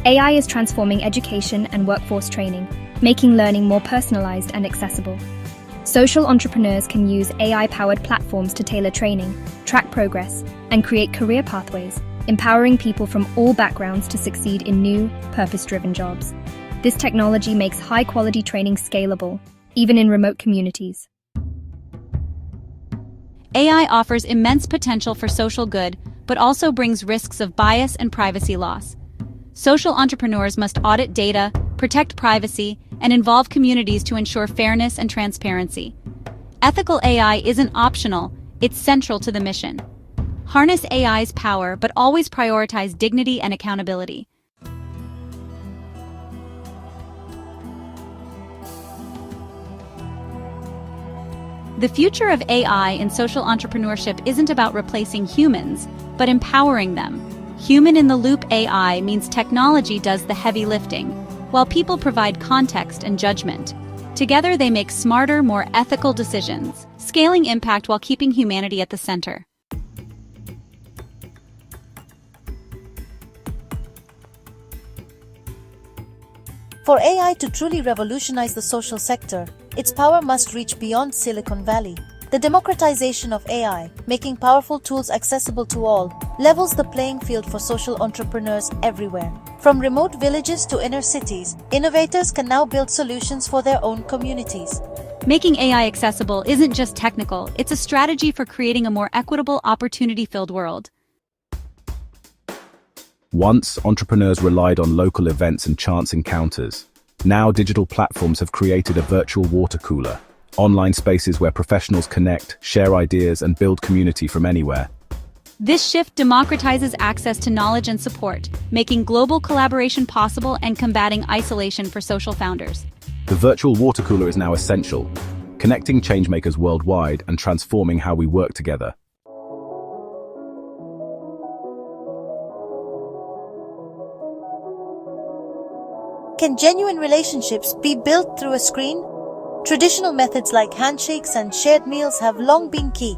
Speaker 5: AI is transforming education and workforce training, making learning more personalized and accessible. Social entrepreneurs can use AI-powered platforms to tailor training, track progress, and create career pathways, empowering people from all backgrounds to succeed in new, purpose-driven jobs. This technology makes high-quality training scalable, even in remote communities.
Speaker 2: AI offers immense potential for social good, but also brings risks of bias and privacy loss. Social entrepreneurs must audit data, protect privacy, and involve communities to ensure fairness and transparency. Ethical AI isn't optional, it's central to the mission. Harness AI's power, but always prioritize dignity and accountability. The future of AI in social entrepreneurship isn't about replacing humans, but empowering them. Human-in-the-loop AI means technology does the heavy lifting, while people provide context and judgment. Together they make smarter, more ethical decisions, scaling impact while keeping humanity at the center.
Speaker 6: For AI to truly revolutionize the social sector, its power must reach beyond Silicon Valley. The democratization of AI, making powerful tools accessible to all, levels the playing field for social entrepreneurs everywhere. From remote villages to inner cities, innovators can now build solutions for their own communities.
Speaker 2: Making AI accessible isn't just technical, it's a strategy for creating a more equitable, opportunity-filled world.
Speaker 7: Once, entrepreneurs relied on local events and chance encounters. Now, digital platforms have created a virtual water cooler, online spaces where professionals connect, share ideas, and build community from anywhere.
Speaker 2: This shift democratizes access to knowledge and support, making global collaboration possible and combating isolation for social founders.
Speaker 7: The virtual water cooler is now essential, connecting changemakers worldwide and transforming how we work together.
Speaker 6: Can genuine relationships be built through a screen? Traditional methods like handshakes and shared meals have long been key.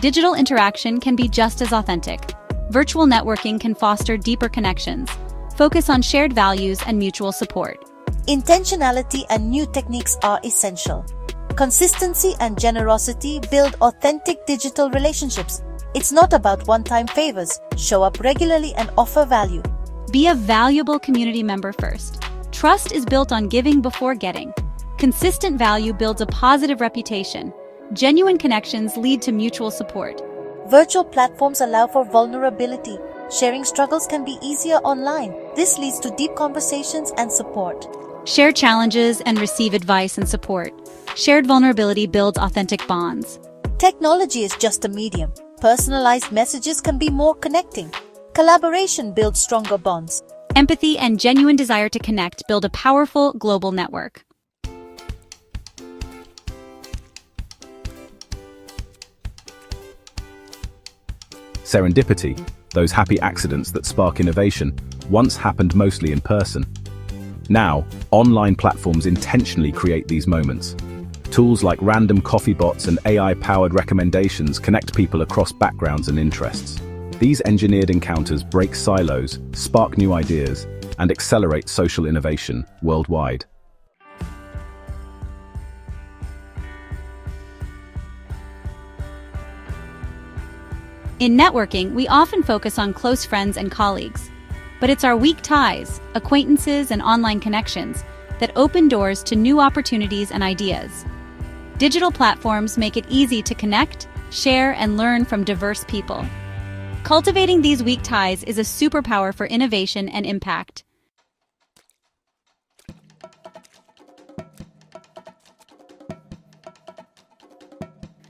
Speaker 2: Digital interaction can be just as authentic. Virtual networking can foster deeper connections, focus on shared values and mutual support.
Speaker 6: Intentionality and new techniques are essential. Consistency and generosity build authentic digital relationships. It's not about one-time favors. Show up regularly and offer value.
Speaker 2: Be a valuable community member first. Trust is built on giving before getting. Consistent value builds a positive reputation. Genuine connections lead to mutual support.
Speaker 6: Virtual platforms allow for vulnerability. Sharing struggles can be easier online. This leads to deep conversations and support.
Speaker 2: Share challenges and receive advice and support. Shared vulnerability builds authentic bonds.
Speaker 6: Technology is just a medium. Personalized messages can be more connecting. Collaboration builds stronger bonds.
Speaker 2: Empathy and genuine desire to connect build a powerful global network.
Speaker 7: Serendipity, those happy accidents that spark innovation, once happened mostly in person. Now, online platforms intentionally create these moments. Tools like random coffee bots and AI-powered recommendations connect people across backgrounds and interests. These engineered encounters break silos, spark new ideas, and accelerate social innovation worldwide.
Speaker 2: In networking, we often focus on close friends and colleagues. But it's our weak ties, acquaintances, and online connections that open doors to new opportunities and ideas. Digital platforms make it easy to connect, share, and learn from diverse people. Cultivating these weak ties is a superpower for innovation and impact.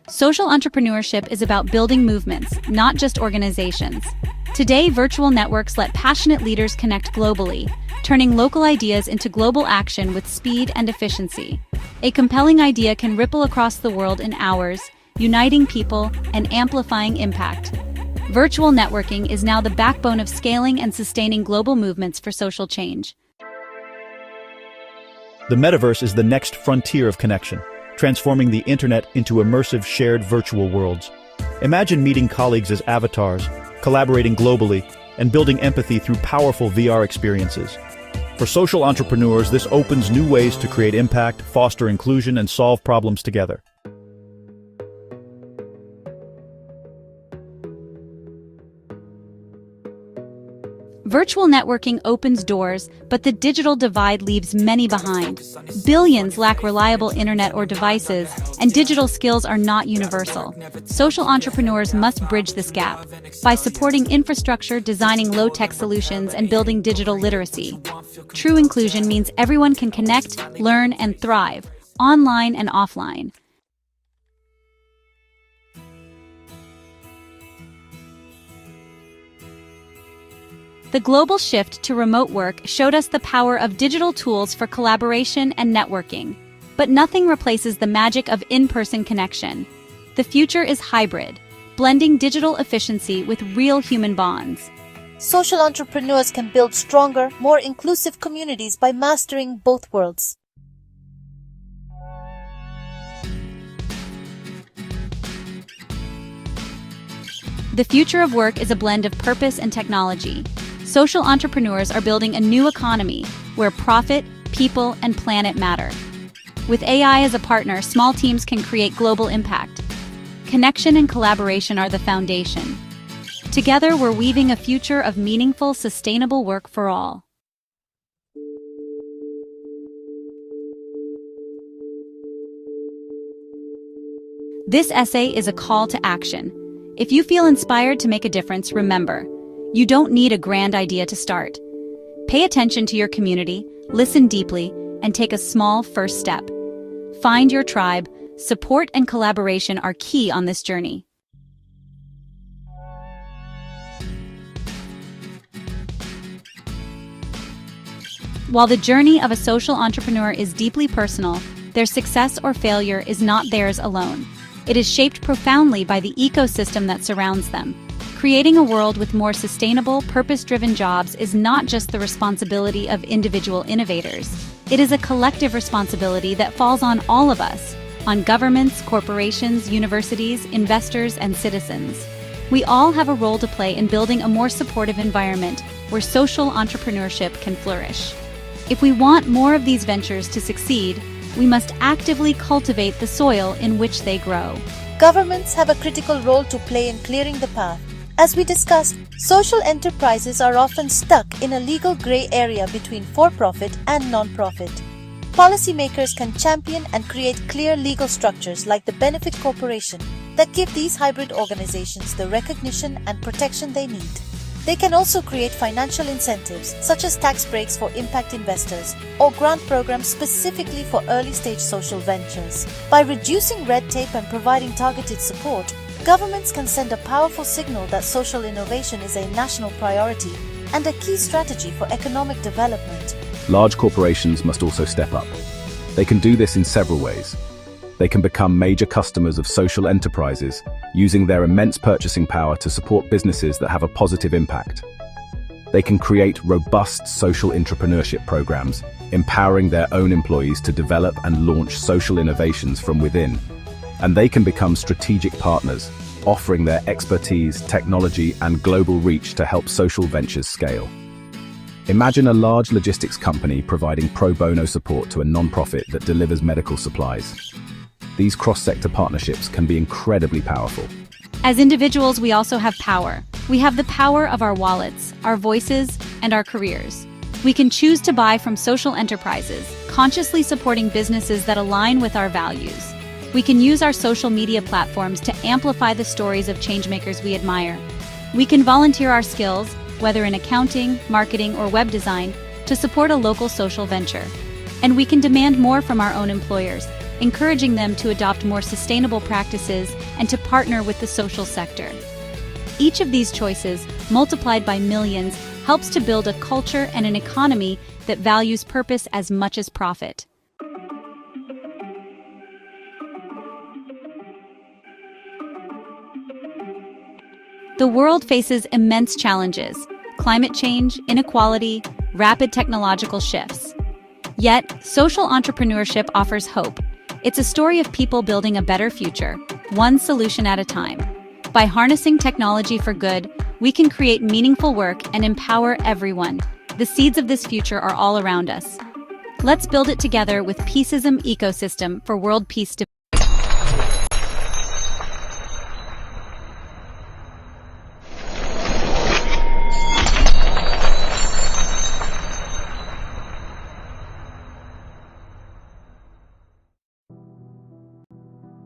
Speaker 2: Social entrepreneurship is about building movements, not just organizations. Today, virtual networks let passionate leaders connect globally, turning local ideas into global action with speed and efficiency. A compelling idea can ripple across the world in hours, uniting people and amplifying impact. Virtual networking is now the backbone of scaling and sustaining global movements for social change.
Speaker 3: The metaverse is the next frontier of connection, transforming the internet into immersive shared virtual worlds. Imagine meeting colleagues as avatars, collaborating globally, and building empathy through powerful VR experiences. For social entrepreneurs, this opens new ways to create impact, foster inclusion, and solve problems together.
Speaker 2: Virtual networking opens doors, but the digital divide leaves many behind. Billions lack reliable internet or devices, and digital skills are not universal. Social entrepreneurs must bridge this gap by supporting infrastructure, designing low-tech solutions, and building digital literacy. True inclusion means everyone can connect, learn, and thrive, online and offline. The global shift to remote work showed us the power of digital tools for collaboration and networking. But nothing replaces the magic of in-person connection. The future is hybrid, blending digital efficiency with real human bonds.
Speaker 6: social entrepreneurs can build stronger, more inclusive communities by mastering both worlds.
Speaker 2: The future of work is a blend of purpose and technology. Social entrepreneurs are building a new economy where profit, people, and planet matter. With AI as a partner, small teams can create global impact. Connection and collaboration are the foundation. Together, we're weaving a future of meaningful, sustainable work for all. This essay is a call to action. If you feel inspired to make a difference, remember, you don't need a grand idea to start. Pay attention to your community, listen deeply, and take a small first step. Find your tribe. Support and collaboration are key on this journey. While the journey of a social entrepreneur is deeply personal, their success or failure is not theirs alone. It is shaped profoundly by the ecosystem that surrounds them. Creating a world with more sustainable, purpose-driven jobs is not just the responsibility of individual innovators. It is a collective responsibility that falls on all of us, on governments, corporations, universities, investors, and citizens. We all have a role to play in building a more supportive environment where social entrepreneurship can flourish. If we want more of these ventures to succeed, we must actively cultivate the soil in which they grow.
Speaker 6: Governments have a critical role to play in clearing the path. As we discussed, social enterprises are often stuck in a legal gray area between for-profit and non-profit. Policymakers can champion and create clear legal structures like the Benefit Corporation that give these hybrid organizations the recognition and protection they need. They can also create financial incentives, such as tax breaks for impact investors or grant programs specifically for early-stage social ventures. By reducing red tape and providing targeted support, governments can send a powerful signal that social innovation is a national priority and a key strategy for economic development.
Speaker 7: Large corporations must also step up. They can do this in several ways. They can become major customers of social enterprises, using their immense purchasing power to support businesses that have a positive impact. They can create robust social entrepreneurship programs, empowering their own employees to develop and launch social innovations from within. And they can become strategic partners, offering their expertise, technology, and global reach to help social ventures scale. Imagine a large logistics company providing pro bono support to a non-profit that delivers medical supplies. These cross-sector partnerships can be incredibly powerful.
Speaker 2: As individuals, we also have power. We have the power of our wallets, our voices, and our careers. We can choose to buy from social enterprises, consciously supporting businesses that align with our values. We can use our social media platforms to amplify the stories of changemakers we admire. We can volunteer our skills, whether in accounting, marketing, or web design, to support a local social venture. And we can demand more from our own employers, encouraging them to adopt more sustainable practices and to partner with the social sector. Each of these choices, multiplied by millions, helps to build a culture and an economy that values purpose as much as profit. The world faces immense challenges: climate change, inequality, rapid technological shifts. Yet, social entrepreneurship offers hope. It's a story of people building a better future, one solution at a time. By harnessing technology for good, we can create meaningful work and empower everyone. The seeds of this future are all around us. Let's build it together with Peaceism Ecosystem for world peace.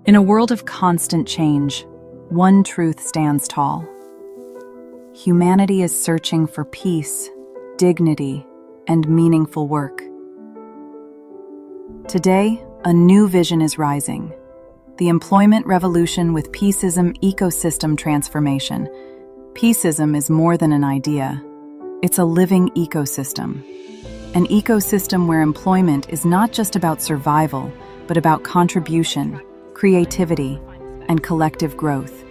Speaker 8: In a world of constant change, one truth stands tall. Humanity is searching for peace, dignity, and meaningful work. Today, a new vision is rising: the employment revolution with Peaceism Ecosystem transformation. Peaceism is more than an idea. It's a living ecosystem. An ecosystem where employment is not just about survival, but about contribution, creativity, and collective growth.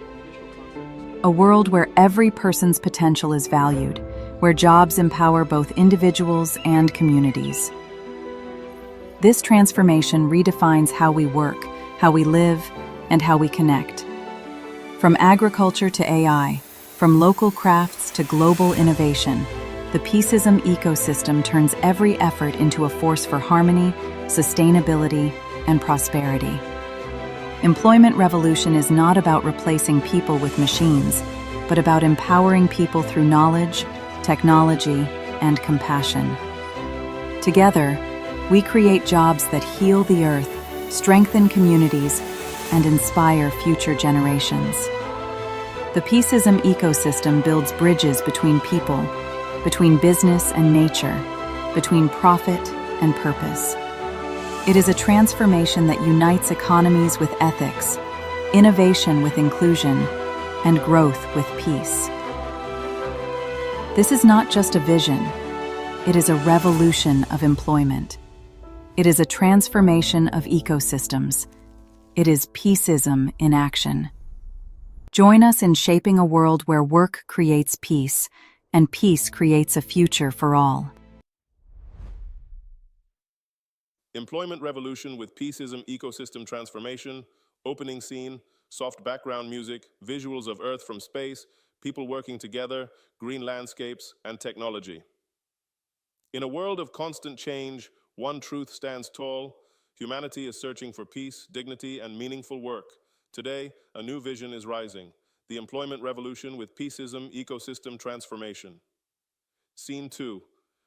Speaker 8: A world where every person's potential is valued, where jobs empower both individuals and communities. This transformation redefines how we work, how we live, and how we connect. From agriculture to AI, from local crafts to global innovation, the Peaceism ecosystem turns every effort into a force for harmony, sustainability, and prosperity. Employment revolution is not about replacing people with machines, but about empowering people through knowledge, technology, and compassion. Together, we create jobs that heal the earth, strengthen communities, and inspire future generations. The Peaceism ecosystem builds bridges between people, between business and nature, between profit and purpose. It is a transformation that unites economies with ethics, innovation with inclusion, and growth with peace. This is not just a vision, it is a revolution of employment. It is a transformation of ecosystems. It is Peaceism in action. Join us in shaping a world where work creates peace, and peace creates a future for all.
Speaker 9: Employment revolution with Peaceism ecosystem transformation, opening scene, soft background music, visuals of Earth from space, people working together, green landscapes, and technology. In a world of constant change, one truth stands tall: humanity is searching for peace, dignity, and meaningful work. Today, a new vision is rising: the employment revolution with Peaceism ecosystem transformation. Scene 2.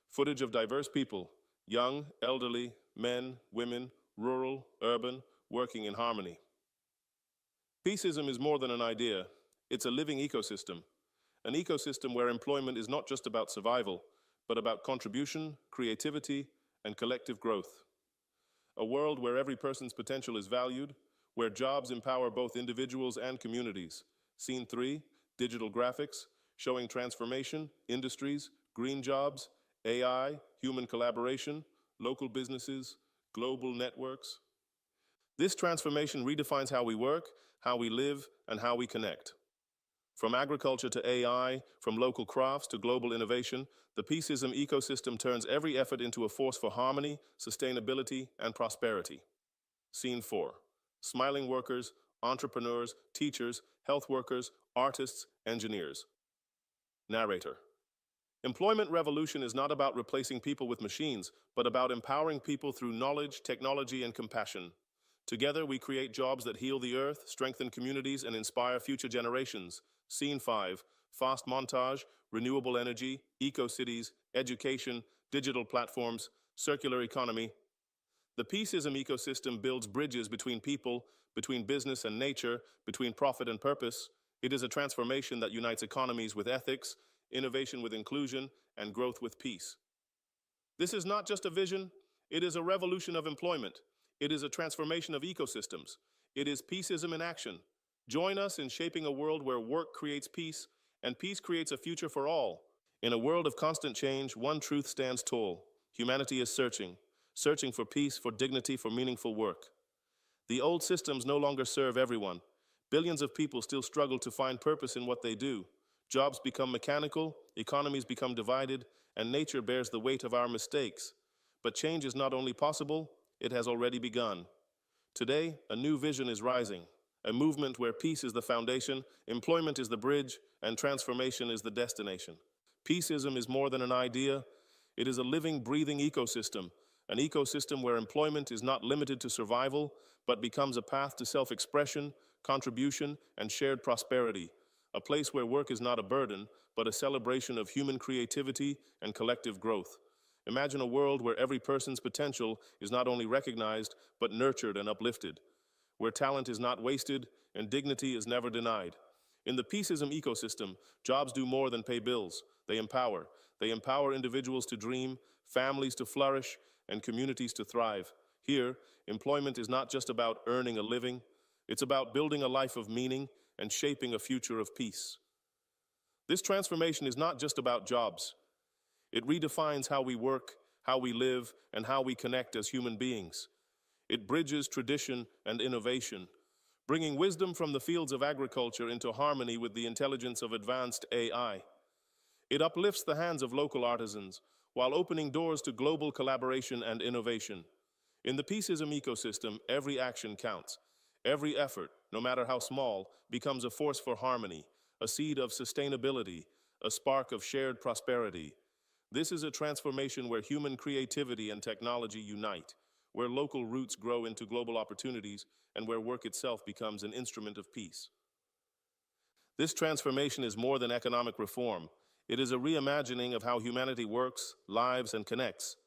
Speaker 9: Footage of diverse people, young, elderly, men, women, rural, urban, working in harmony. Peaceism is more than an idea. It's a living ecosystem. An ecosystem where employment is not just about survival, but about contribution, creativity, and collective growth. A world where every person's potential is valued, where jobs empower both individuals and communities. Scene 3, digital graphics, showing transformation, industries, green jobs, AI, human collaboration, local businesses, global networks. This transformation redefines how we work, how we live, and how we connect. From agriculture to AI, from local crafts to global innovation, the Peaceism ecosystem turns every effort into a force for harmony, sustainability, and prosperity. Scene 4. Smiling workers, entrepreneurs, teachers, health workers, artists, engineers. Narrator. Employment revolution is not about replacing people with machines, but about empowering people through knowledge, technology, and compassion. Together, we create jobs that heal the earth, strengthen communities, and inspire future generations. Scene 5. Fast montage, renewable energy, eco-cities, education, digital platforms, circular economy. The Peaceism ecosystem builds bridges between people, between business and nature, between profit and purpose. It is a transformation that unites economies with ethics, innovation with inclusion, and growth with peace. This is not just a vision, it is a revolution of employment. It is a transformation of ecosystems. It is Peaceism in action. Join us in shaping a world where work creates peace, and peace creates a future for all. In a world of constant change, one truth stands tall: humanity is searching for peace, for dignity, for meaningful work. The old systems no longer serve everyone. Billions of people still struggle to find purpose in what they do. Jobs become mechanical, economies become divided, and nature bears the weight of our mistakes. But change is not only possible, it has already begun. Today, a new vision is rising, a movement where peace is the foundation, employment is the bridge, and transformation is the destination. Peaceism is more than an idea, it is a living, breathing ecosystem, an ecosystem where employment is not limited to survival, but becomes a path to self-expression, contribution, and shared prosperity. A place where work is not a burden, but a celebration of human creativity and collective growth. Imagine a world where every person's potential is not only recognized, but nurtured and uplifted, where talent is not wasted and dignity is never denied. In the Peaceism ecosystem, jobs do more than pay bills. They empower. They empower individuals to dream, families to flourish, and communities to thrive. Here, employment is not just about earning a living, it's about building a life of meaning and shaping a future of peace. This transformation is not just about jobs. It redefines how we work, how we live, and how we connect as human beings. It bridges tradition and innovation, bringing wisdom from the fields of agriculture into harmony with the intelligence of advanced AI. It uplifts the hands of local artisans while opening doors to global collaboration and innovation. In the peaceism ecosystem, every action counts. Every effort, no matter how small, becomes a force for harmony, a seed of sustainability, a spark of shared prosperity. This is a transformation where human creativity and technology unite, where local roots grow into global opportunities, and where work itself becomes an instrument of peace. This transformation is more than economic reform. It is a reimagining of how humanity works, lives, and connects.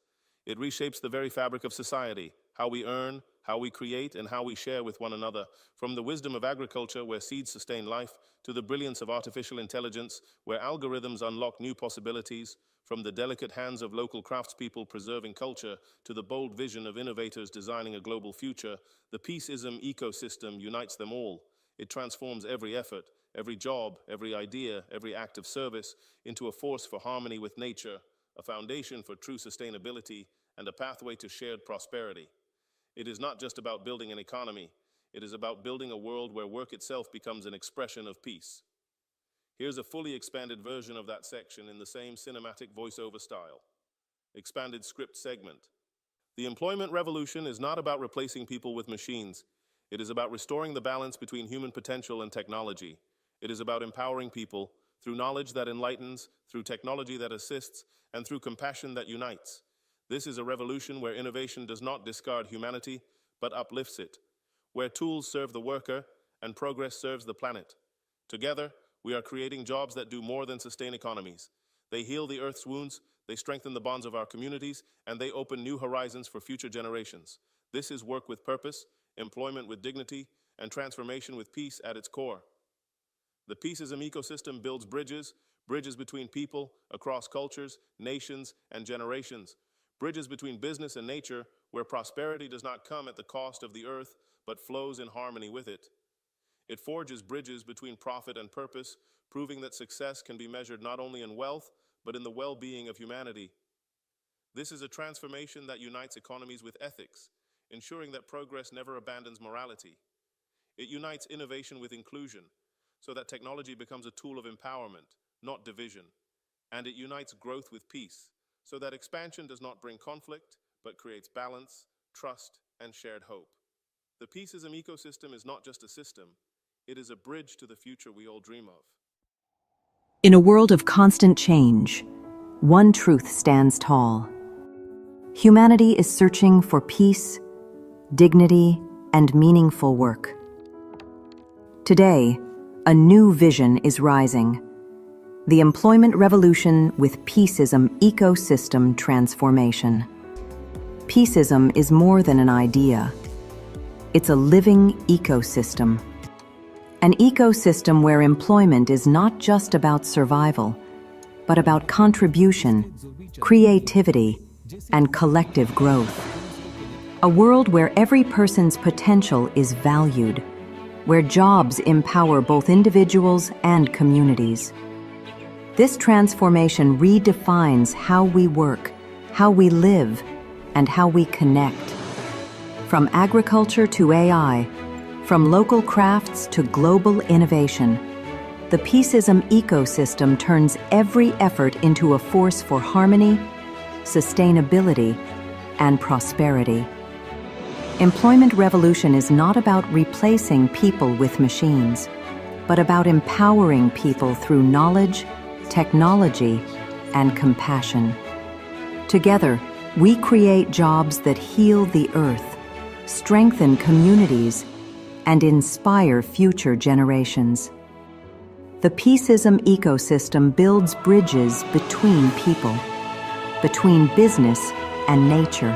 Speaker 9: It reshapes the very fabric of society, how we earn, how we create, and how we share with one another, from the wisdom of agriculture, where seeds sustain life, to the brilliance of artificial intelligence, where algorithms unlock new possibilities, from the delicate hands of local craftspeople preserving culture, to the bold vision of innovators designing a global future. The peaceism ecosystem unites them all. It transforms every effort, every job, every idea, every act of service into a force for harmony with nature, a foundation for true sustainability, and a pathway to shared prosperity. It is not just about building an economy. It is about building a world where work itself becomes an expression of peace. Here's a fully expanded version of that section in the same cinematic voiceover style. Expanded script segment. The employment revolution is not about replacing people with machines. It is about restoring the balance between human potential and technology. It is about empowering people through knowledge that enlightens, through technology that assists, and through compassion that unites. This is a revolution where innovation does not discard humanity, but uplifts it, where tools serve the worker and progress serves the planet. Together, we are creating jobs that do more than sustain economies. They heal the Earth's wounds, they strengthen the bonds of our communities, and they open new horizons for future generations. This is work with purpose, employment with dignity, and transformation with peace at its core. The peaceism ecosystem builds bridges between people, across cultures, nations, and generations. Bridges between business and nature, where prosperity does not come at the cost of the earth, but flows in harmony with it. It forges bridges between profit and purpose, proving that success can be measured not only in wealth, but in the well-being of humanity. This is a transformation that unites economies with ethics, ensuring that progress never abandons morality. It unites innovation with inclusion, so that technology becomes a tool of empowerment, not division. And it unites growth with peace, so that expansion does not bring conflict, but creates balance, trust, and shared hope. The peaceism ecosystem is not just a system, it is a bridge to the future we all dream of.
Speaker 8: In a world of constant change, one truth stands tall. Humanity is searching for peace, dignity, and meaningful work. Today, a new vision is rising. The employment revolution with peaceism ecosystem transformation. Peaceism is more than an idea. It's a living ecosystem. An ecosystem where employment is not just about survival, but about contribution, creativity, and collective growth. A world where every person's potential is valued, where jobs empower both individuals and communities. This transformation redefines how we work, how we live, and how we connect. From agriculture to AI, from local crafts to global innovation, the peaceism ecosystem turns every effort into a force for harmony, sustainability, and prosperity. Employment revolution is not about replacing people with machines, but about empowering people through knowledge, technology, and compassion. Together, we create jobs that heal the earth, strengthen communities, and inspire future generations. The peaceism ecosystem builds bridges between people, between business and nature,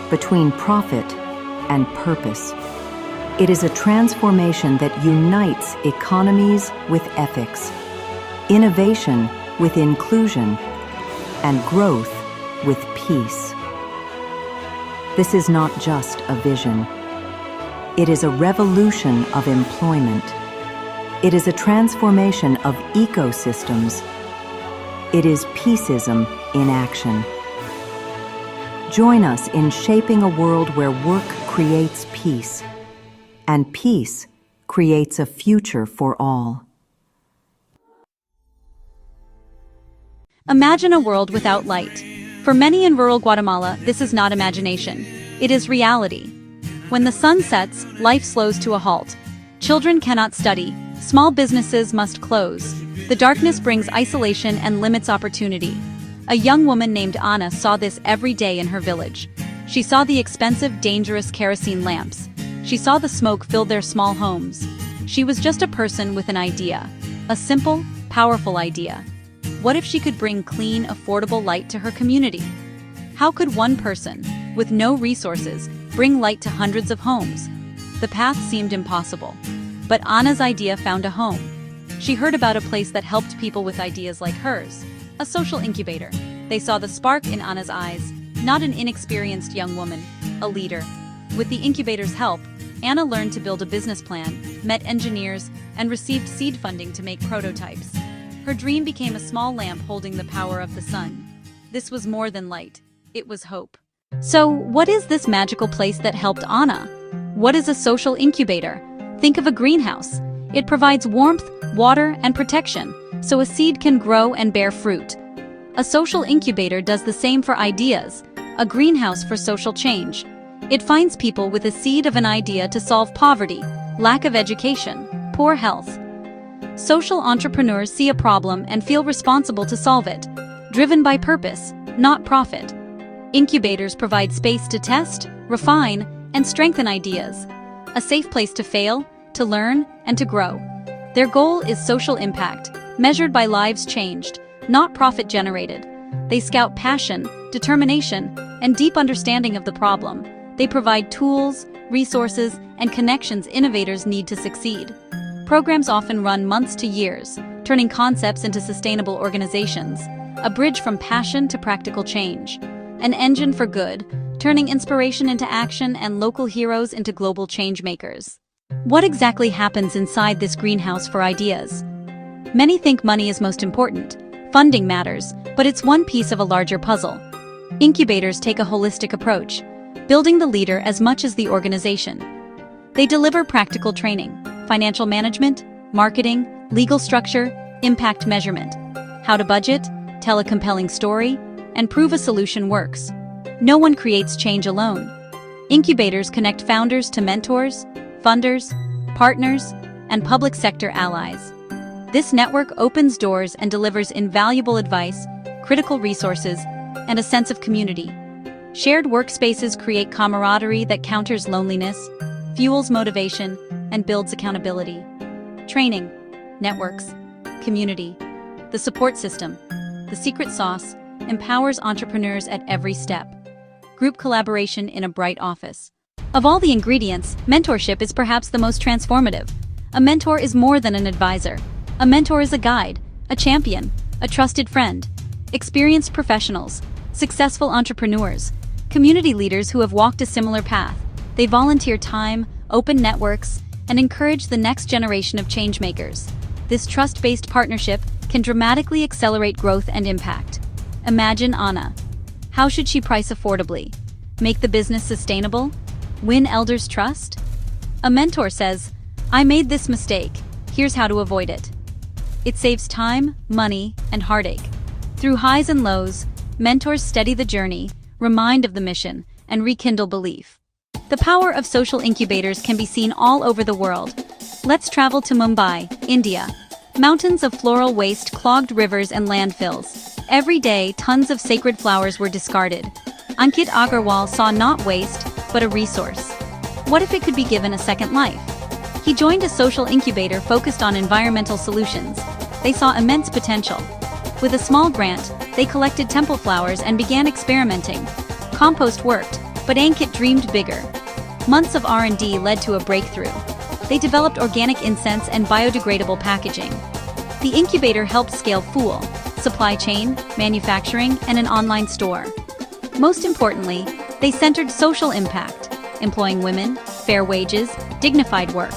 Speaker 8: between profit and purpose. It is a transformation that unites economies with ethics, innovation with inclusion, and growth with peace. This is not just a vision. It is a revolution of employment. It is a transformation of ecosystems. It is peaceism in action. Join us in shaping a world where work creates peace and peace creates a future for all.
Speaker 2: Imagine a world without light. For many in rural Guatemala, this is not imagination. It is reality. When the sun sets, life slows to a halt. Children cannot study. Small businesses must close. The darkness brings isolation and limits opportunity. A young woman named Anna saw this every day in her village. She saw the expensive, dangerous kerosene lamps. She saw the smoke fill their small homes. She was just a person with an idea. A simple, powerful idea. What if she could bring clean, affordable light to her community? How could one person, with no resources, bring light to hundreds of homes? The path seemed impossible. But Anna's idea found a home. She heard about a place that helped people with ideas like hers, a social incubator. They saw the spark in Anna's eyes, not an inexperienced young woman, a leader. With the incubator's help, Anna learned to build a business plan, met engineers, and received seed funding to make prototypes. Her dream became a small lamp holding the power of the sun. This was more than light. It was hope. So, what is this magical place that helped Anna? What is a social incubator? Think of a greenhouse. It provides warmth, water, and protection, so a seed can grow and bear fruit. A social incubator does the same for ideas, a greenhouse for social change. It finds people with a seed of an idea to solve poverty, lack of education, poor health. Social entrepreneurs see a problem and feel responsible to solve it, driven by purpose, not profit. Incubators provide space to test, refine, and strengthen ideas, a safe place to fail, to learn, and to grow. Their goal is social impact, measured by lives changed, not profit generated. They scout passion, determination, and deep understanding of the problem. They provide tools, resources, and connections innovators need to succeed. Programs often run months to years, turning concepts into sustainable organizations, a bridge from passion to practical change, an engine for good, turning inspiration into action and local heroes into global change makers. What exactly happens inside this greenhouse for ideas? Many think money is most important. Funding matters, but it's one piece of a larger puzzle. Incubators take a holistic approach, building the leader as much as the organization. They deliver practical training, financial management, marketing, legal structure, impact measurement, how to budget, tell a compelling story, and prove a solution works. No one creates change alone. Incubators connect founders to mentors, funders, partners, and public sector allies. This network opens doors and delivers invaluable advice, critical resources, and a sense of community. Shared workspaces create camaraderie that counters loneliness, fuels motivation, and builds accountability. Training, networks, community, the support system, the secret sauce, empowers entrepreneurs at every step. Group collaboration in a bright office. Of all the ingredients, mentorship is perhaps the most transformative. A mentor is more than an advisor. A mentor is a guide, a champion, a trusted friend. Experienced professionals, successful entrepreneurs, community leaders who have walked a similar path. They volunteer time, open networks, and encourage the next generation of changemakers. This trust-based partnership can dramatically accelerate growth and impact. Imagine Anna. How should she price affordably? Make the business sustainable? Win elders' trust? A mentor says, "I made this mistake. Here's how to avoid it." It saves time, money, and heartache. Through highs and lows, mentors steady the journey, remind of the mission, and rekindle belief. The power of social incubators can be seen all over the world. Let's travel to Mumbai, India. Mountains of floral waste clogged rivers and landfills. Every day, tons of sacred flowers were discarded. Ankit Agarwal saw not waste, but a resource. What if it could be given a second life? He joined a social incubator focused on environmental solutions. They saw immense potential. With a small grant, they collected temple flowers and began experimenting. Compost worked, but Ankit dreamed bigger. Months of R&D led to a breakthrough. They developed organic incense and biodegradable packaging. The incubator helped scale Fool, supply chain, manufacturing, and an online store. Most importantly, they centered social impact, employing women, fair wages, dignified work.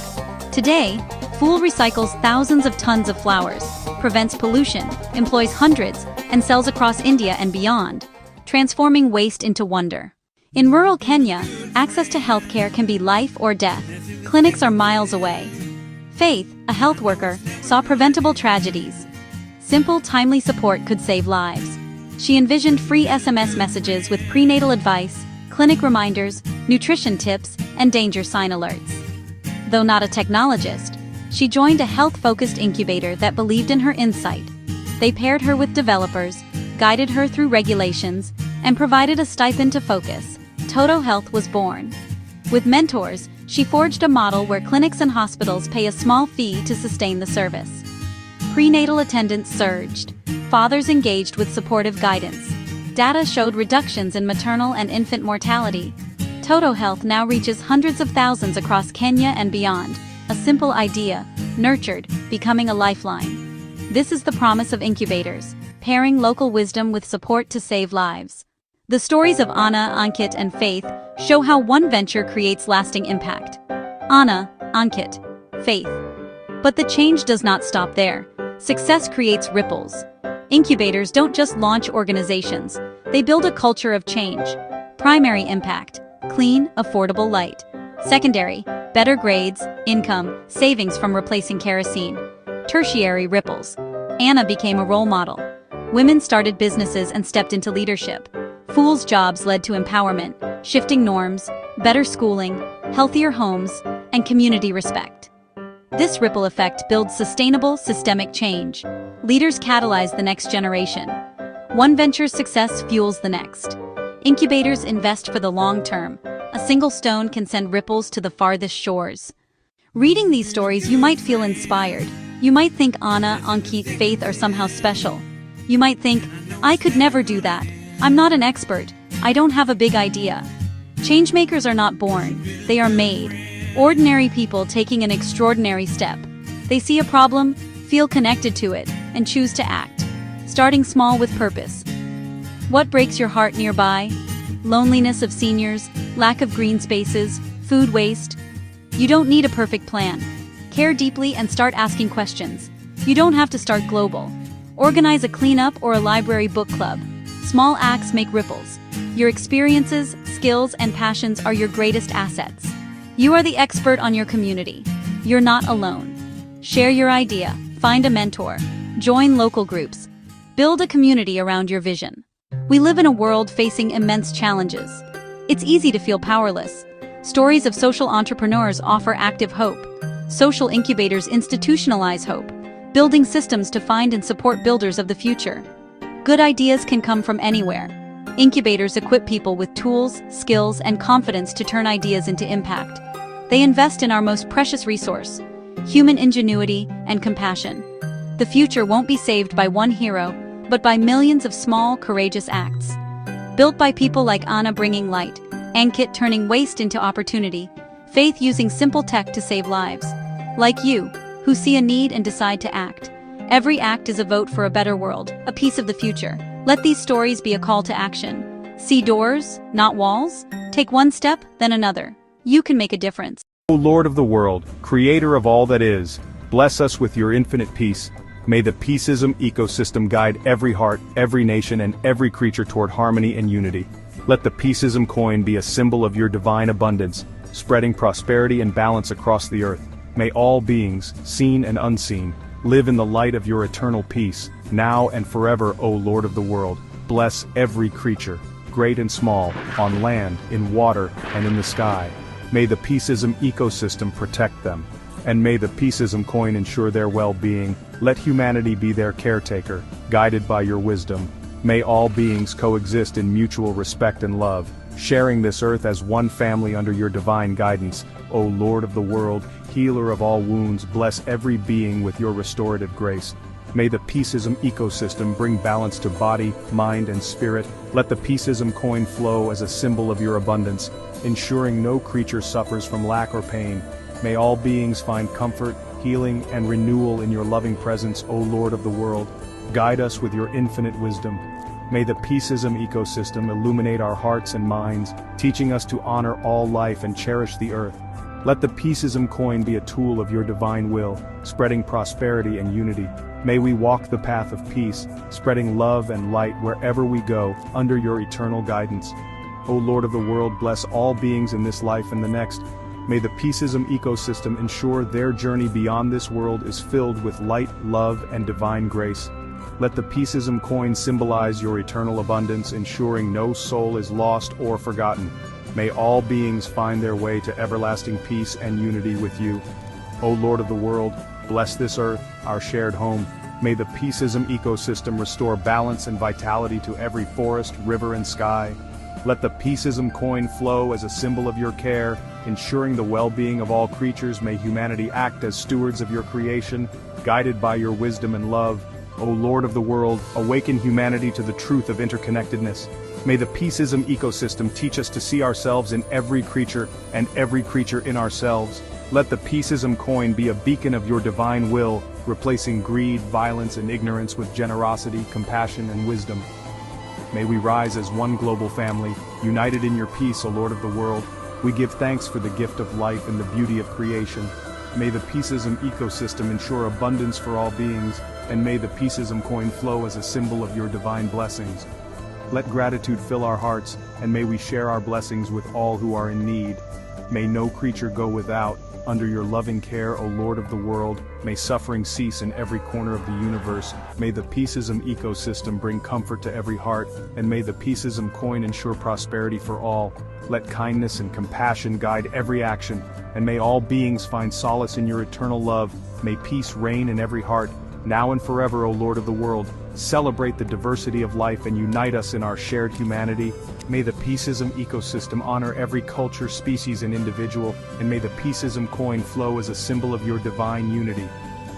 Speaker 2: Today, Fool recycles thousands of tons of flowers, prevents pollution, employs hundreds, and sells across India and beyond, transforming waste into wonder. In rural Kenya, access to healthcare can be life or death. clinics are miles away. Faith, a health worker, saw preventable tragedies. Simple, timely support could save lives. She envisioned free SMS messages with prenatal advice, clinic reminders, nutrition tips, and danger sign alerts. Though not a technologist, she joined a health-focused incubator that believed in her insight. They paired her with developers, guided her through regulations, and provided a stipend to focus. Toto Health was born. With mentors, she forged a model where clinics and hospitals pay a small fee to sustain the service. Prenatal attendance surged. Fathers engaged with supportive guidance. Data showed reductions in maternal and infant mortality. Toto Health now reaches hundreds of thousands across Kenya and beyond. A simple idea, nurtured, becoming a lifeline. This is the promise of incubators, pairing local wisdom with support to save lives. The stories of Anna, Ankit, and Faith show how one venture creates lasting impact. Anna, Ankit, Faith. But the change does not stop there. Success creates ripples. Incubators don't just launch organizations, they build a culture of change. Primary impact: clean, affordable light. Secondary: better grades, income, savings from replacing kerosene. Tertiary ripples: Anna became a role model. Women started businesses and stepped into leadership. Fools' jobs led to empowerment, shifting norms, better schooling, healthier homes, and community respect. This ripple effect builds sustainable, systemic change. Leaders catalyze the next generation. One venture's success fuels the next. Incubators invest for the long term. A single stone can send ripples to the farthest shores. Reading these stories, you might feel inspired. You might think Anna, Ankit, Faith are somehow special. You might think, I could never do that. I'm not an expert. I don't have a big idea. Changemakers are not born. They are made. Ordinary people taking an extraordinary step. They see a problem, feel connected to it, and choose to act. Starting small with purpose. What breaks your heart nearby? Loneliness of seniors, lack of green spaces, food waste. You don't need a perfect plan. Care deeply and start asking questions. You don't have to start global. Organize a cleanup or a library book club. Small acts make ripples. Your experiences, skills, and passions are your greatest assets. You are the expert on your community. You're not alone. Share your idea, find a mentor, join local groups, build a community around your vision. We live in a world facing immense challenges. It's easy to feel powerless. Stories of social entrepreneurs offer active hope. Social incubators institutionalize hope, building systems to find and support builders of the future. Good ideas can come from anywhere. Incubators equip people with tools, skills, and confidence to turn ideas into impact. They invest in our most precious resource, human ingenuity and compassion. The future won't be saved by one hero, but by millions of small, courageous acts. Built by people like Anna bringing light, Ankit turning waste into opportunity, Faith using simple tech to save lives. Like you, who see a need and decide to act. Every act is a vote for a better world, a piece of the future. Let these stories be a call to action. See doors, not walls. Take one step, then another. You can make a difference.
Speaker 1: O Lord of the world, creator of all that is, bless us with your infinite peace. May the Peaceism ecosystem guide every heart, every nation, and every creature toward harmony and unity. Let the Peaceism coin be a symbol of your divine abundance, spreading prosperity and balance across the earth. May all beings, seen and unseen, live in the light of your eternal peace, now and forever, O Lord of the world. Bless every creature, great and small, on land, in water, and in the sky. May the Peaceism ecosystem protect them, and may the Peaceism coin ensure their well-being. Let humanity be their caretaker, guided by your wisdom. May all beings coexist in mutual respect and love, sharing this earth as one family under your divine guidance. O Lord of the world, healer of all wounds, bless every being with your restorative grace. May the Peaceism ecosystem bring balance to body, mind, and spirit. Let the Peaceism coin flow as a symbol of your abundance, ensuring no creature suffers from lack or pain. May all beings find comfort, healing, and renewal in your loving presence, O Lord of the world. Guide us with your infinite wisdom. May the Peaceism ecosystem illuminate our hearts and minds, teaching us to honor all life and cherish the earth. Let the Peaceism coin be a tool of your divine will, spreading prosperity and unity. May we walk the path of peace, spreading love and light wherever we go, under your eternal guidance. O Lord of the world, bless all beings in this life and the next. May the Peaceism ecosystem ensure their journey beyond this world is filled with light, love, and divine grace. Let the Peaceism coin symbolize your eternal abundance, ensuring no soul is lost or forgotten. May all beings find their way to everlasting peace and unity with you. O Lord of the world, bless this earth, our shared home. May the Peaceism ecosystem restore balance and vitality to every forest, river, and sky. Let the Peaceism coin flow as a symbol of your care, ensuring the well-being of all creatures. May humanity act as stewards of your creation, guided by your wisdom and love. O Lord of the world, awaken humanity to the truth of interconnectedness. May the Peaceism ecosystem teach us to see ourselves in every creature and every creature in ourselves. Let the Peaceism coin be a beacon of your divine will, replacing greed, violence, and ignorance with generosity, compassion, and wisdom. May we rise as one global family, united in your peace, O Lord of the world. We give thanks for the gift of life and the beauty of creation. May the Peaceism ecosystem ensure abundance for all beings, and may the Peaceism coin flow as a symbol of your divine blessings. Let gratitude fill our hearts, and may we share our blessings with all who are in need. May no creature go without. Under your loving care, O Lord of the world, may suffering cease in every corner of the universe. May the Peaceism ecosystem bring comfort to every heart, and may the Peaceism coin ensure prosperity for all. Let kindness and compassion guide every action, and may all beings find solace in your eternal love. May peace reign in every heart, now and forever, O Lord of the world. Celebrate the diversity of life and unite us in our shared humanity. May the Peaceism ecosystem honor every culture, species, and individual, and may the Peaceism coin flow as a symbol of your divine unity.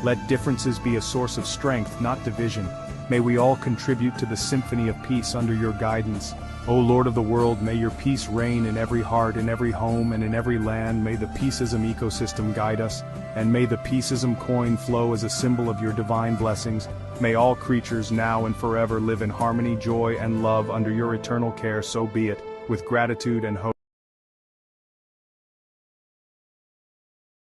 Speaker 1: Let differences be a source of strength, not division. May we all contribute to the symphony of peace under your guidance. O Lord of the world, may your peace reign in every heart, in every home, and in every land. May the Peaceism ecosystem guide us, and may the Peaceism coin flow as a symbol of your divine blessings. May all creatures now and forever live in harmony, joy, and love under your eternal care. So be it, with gratitude and hope.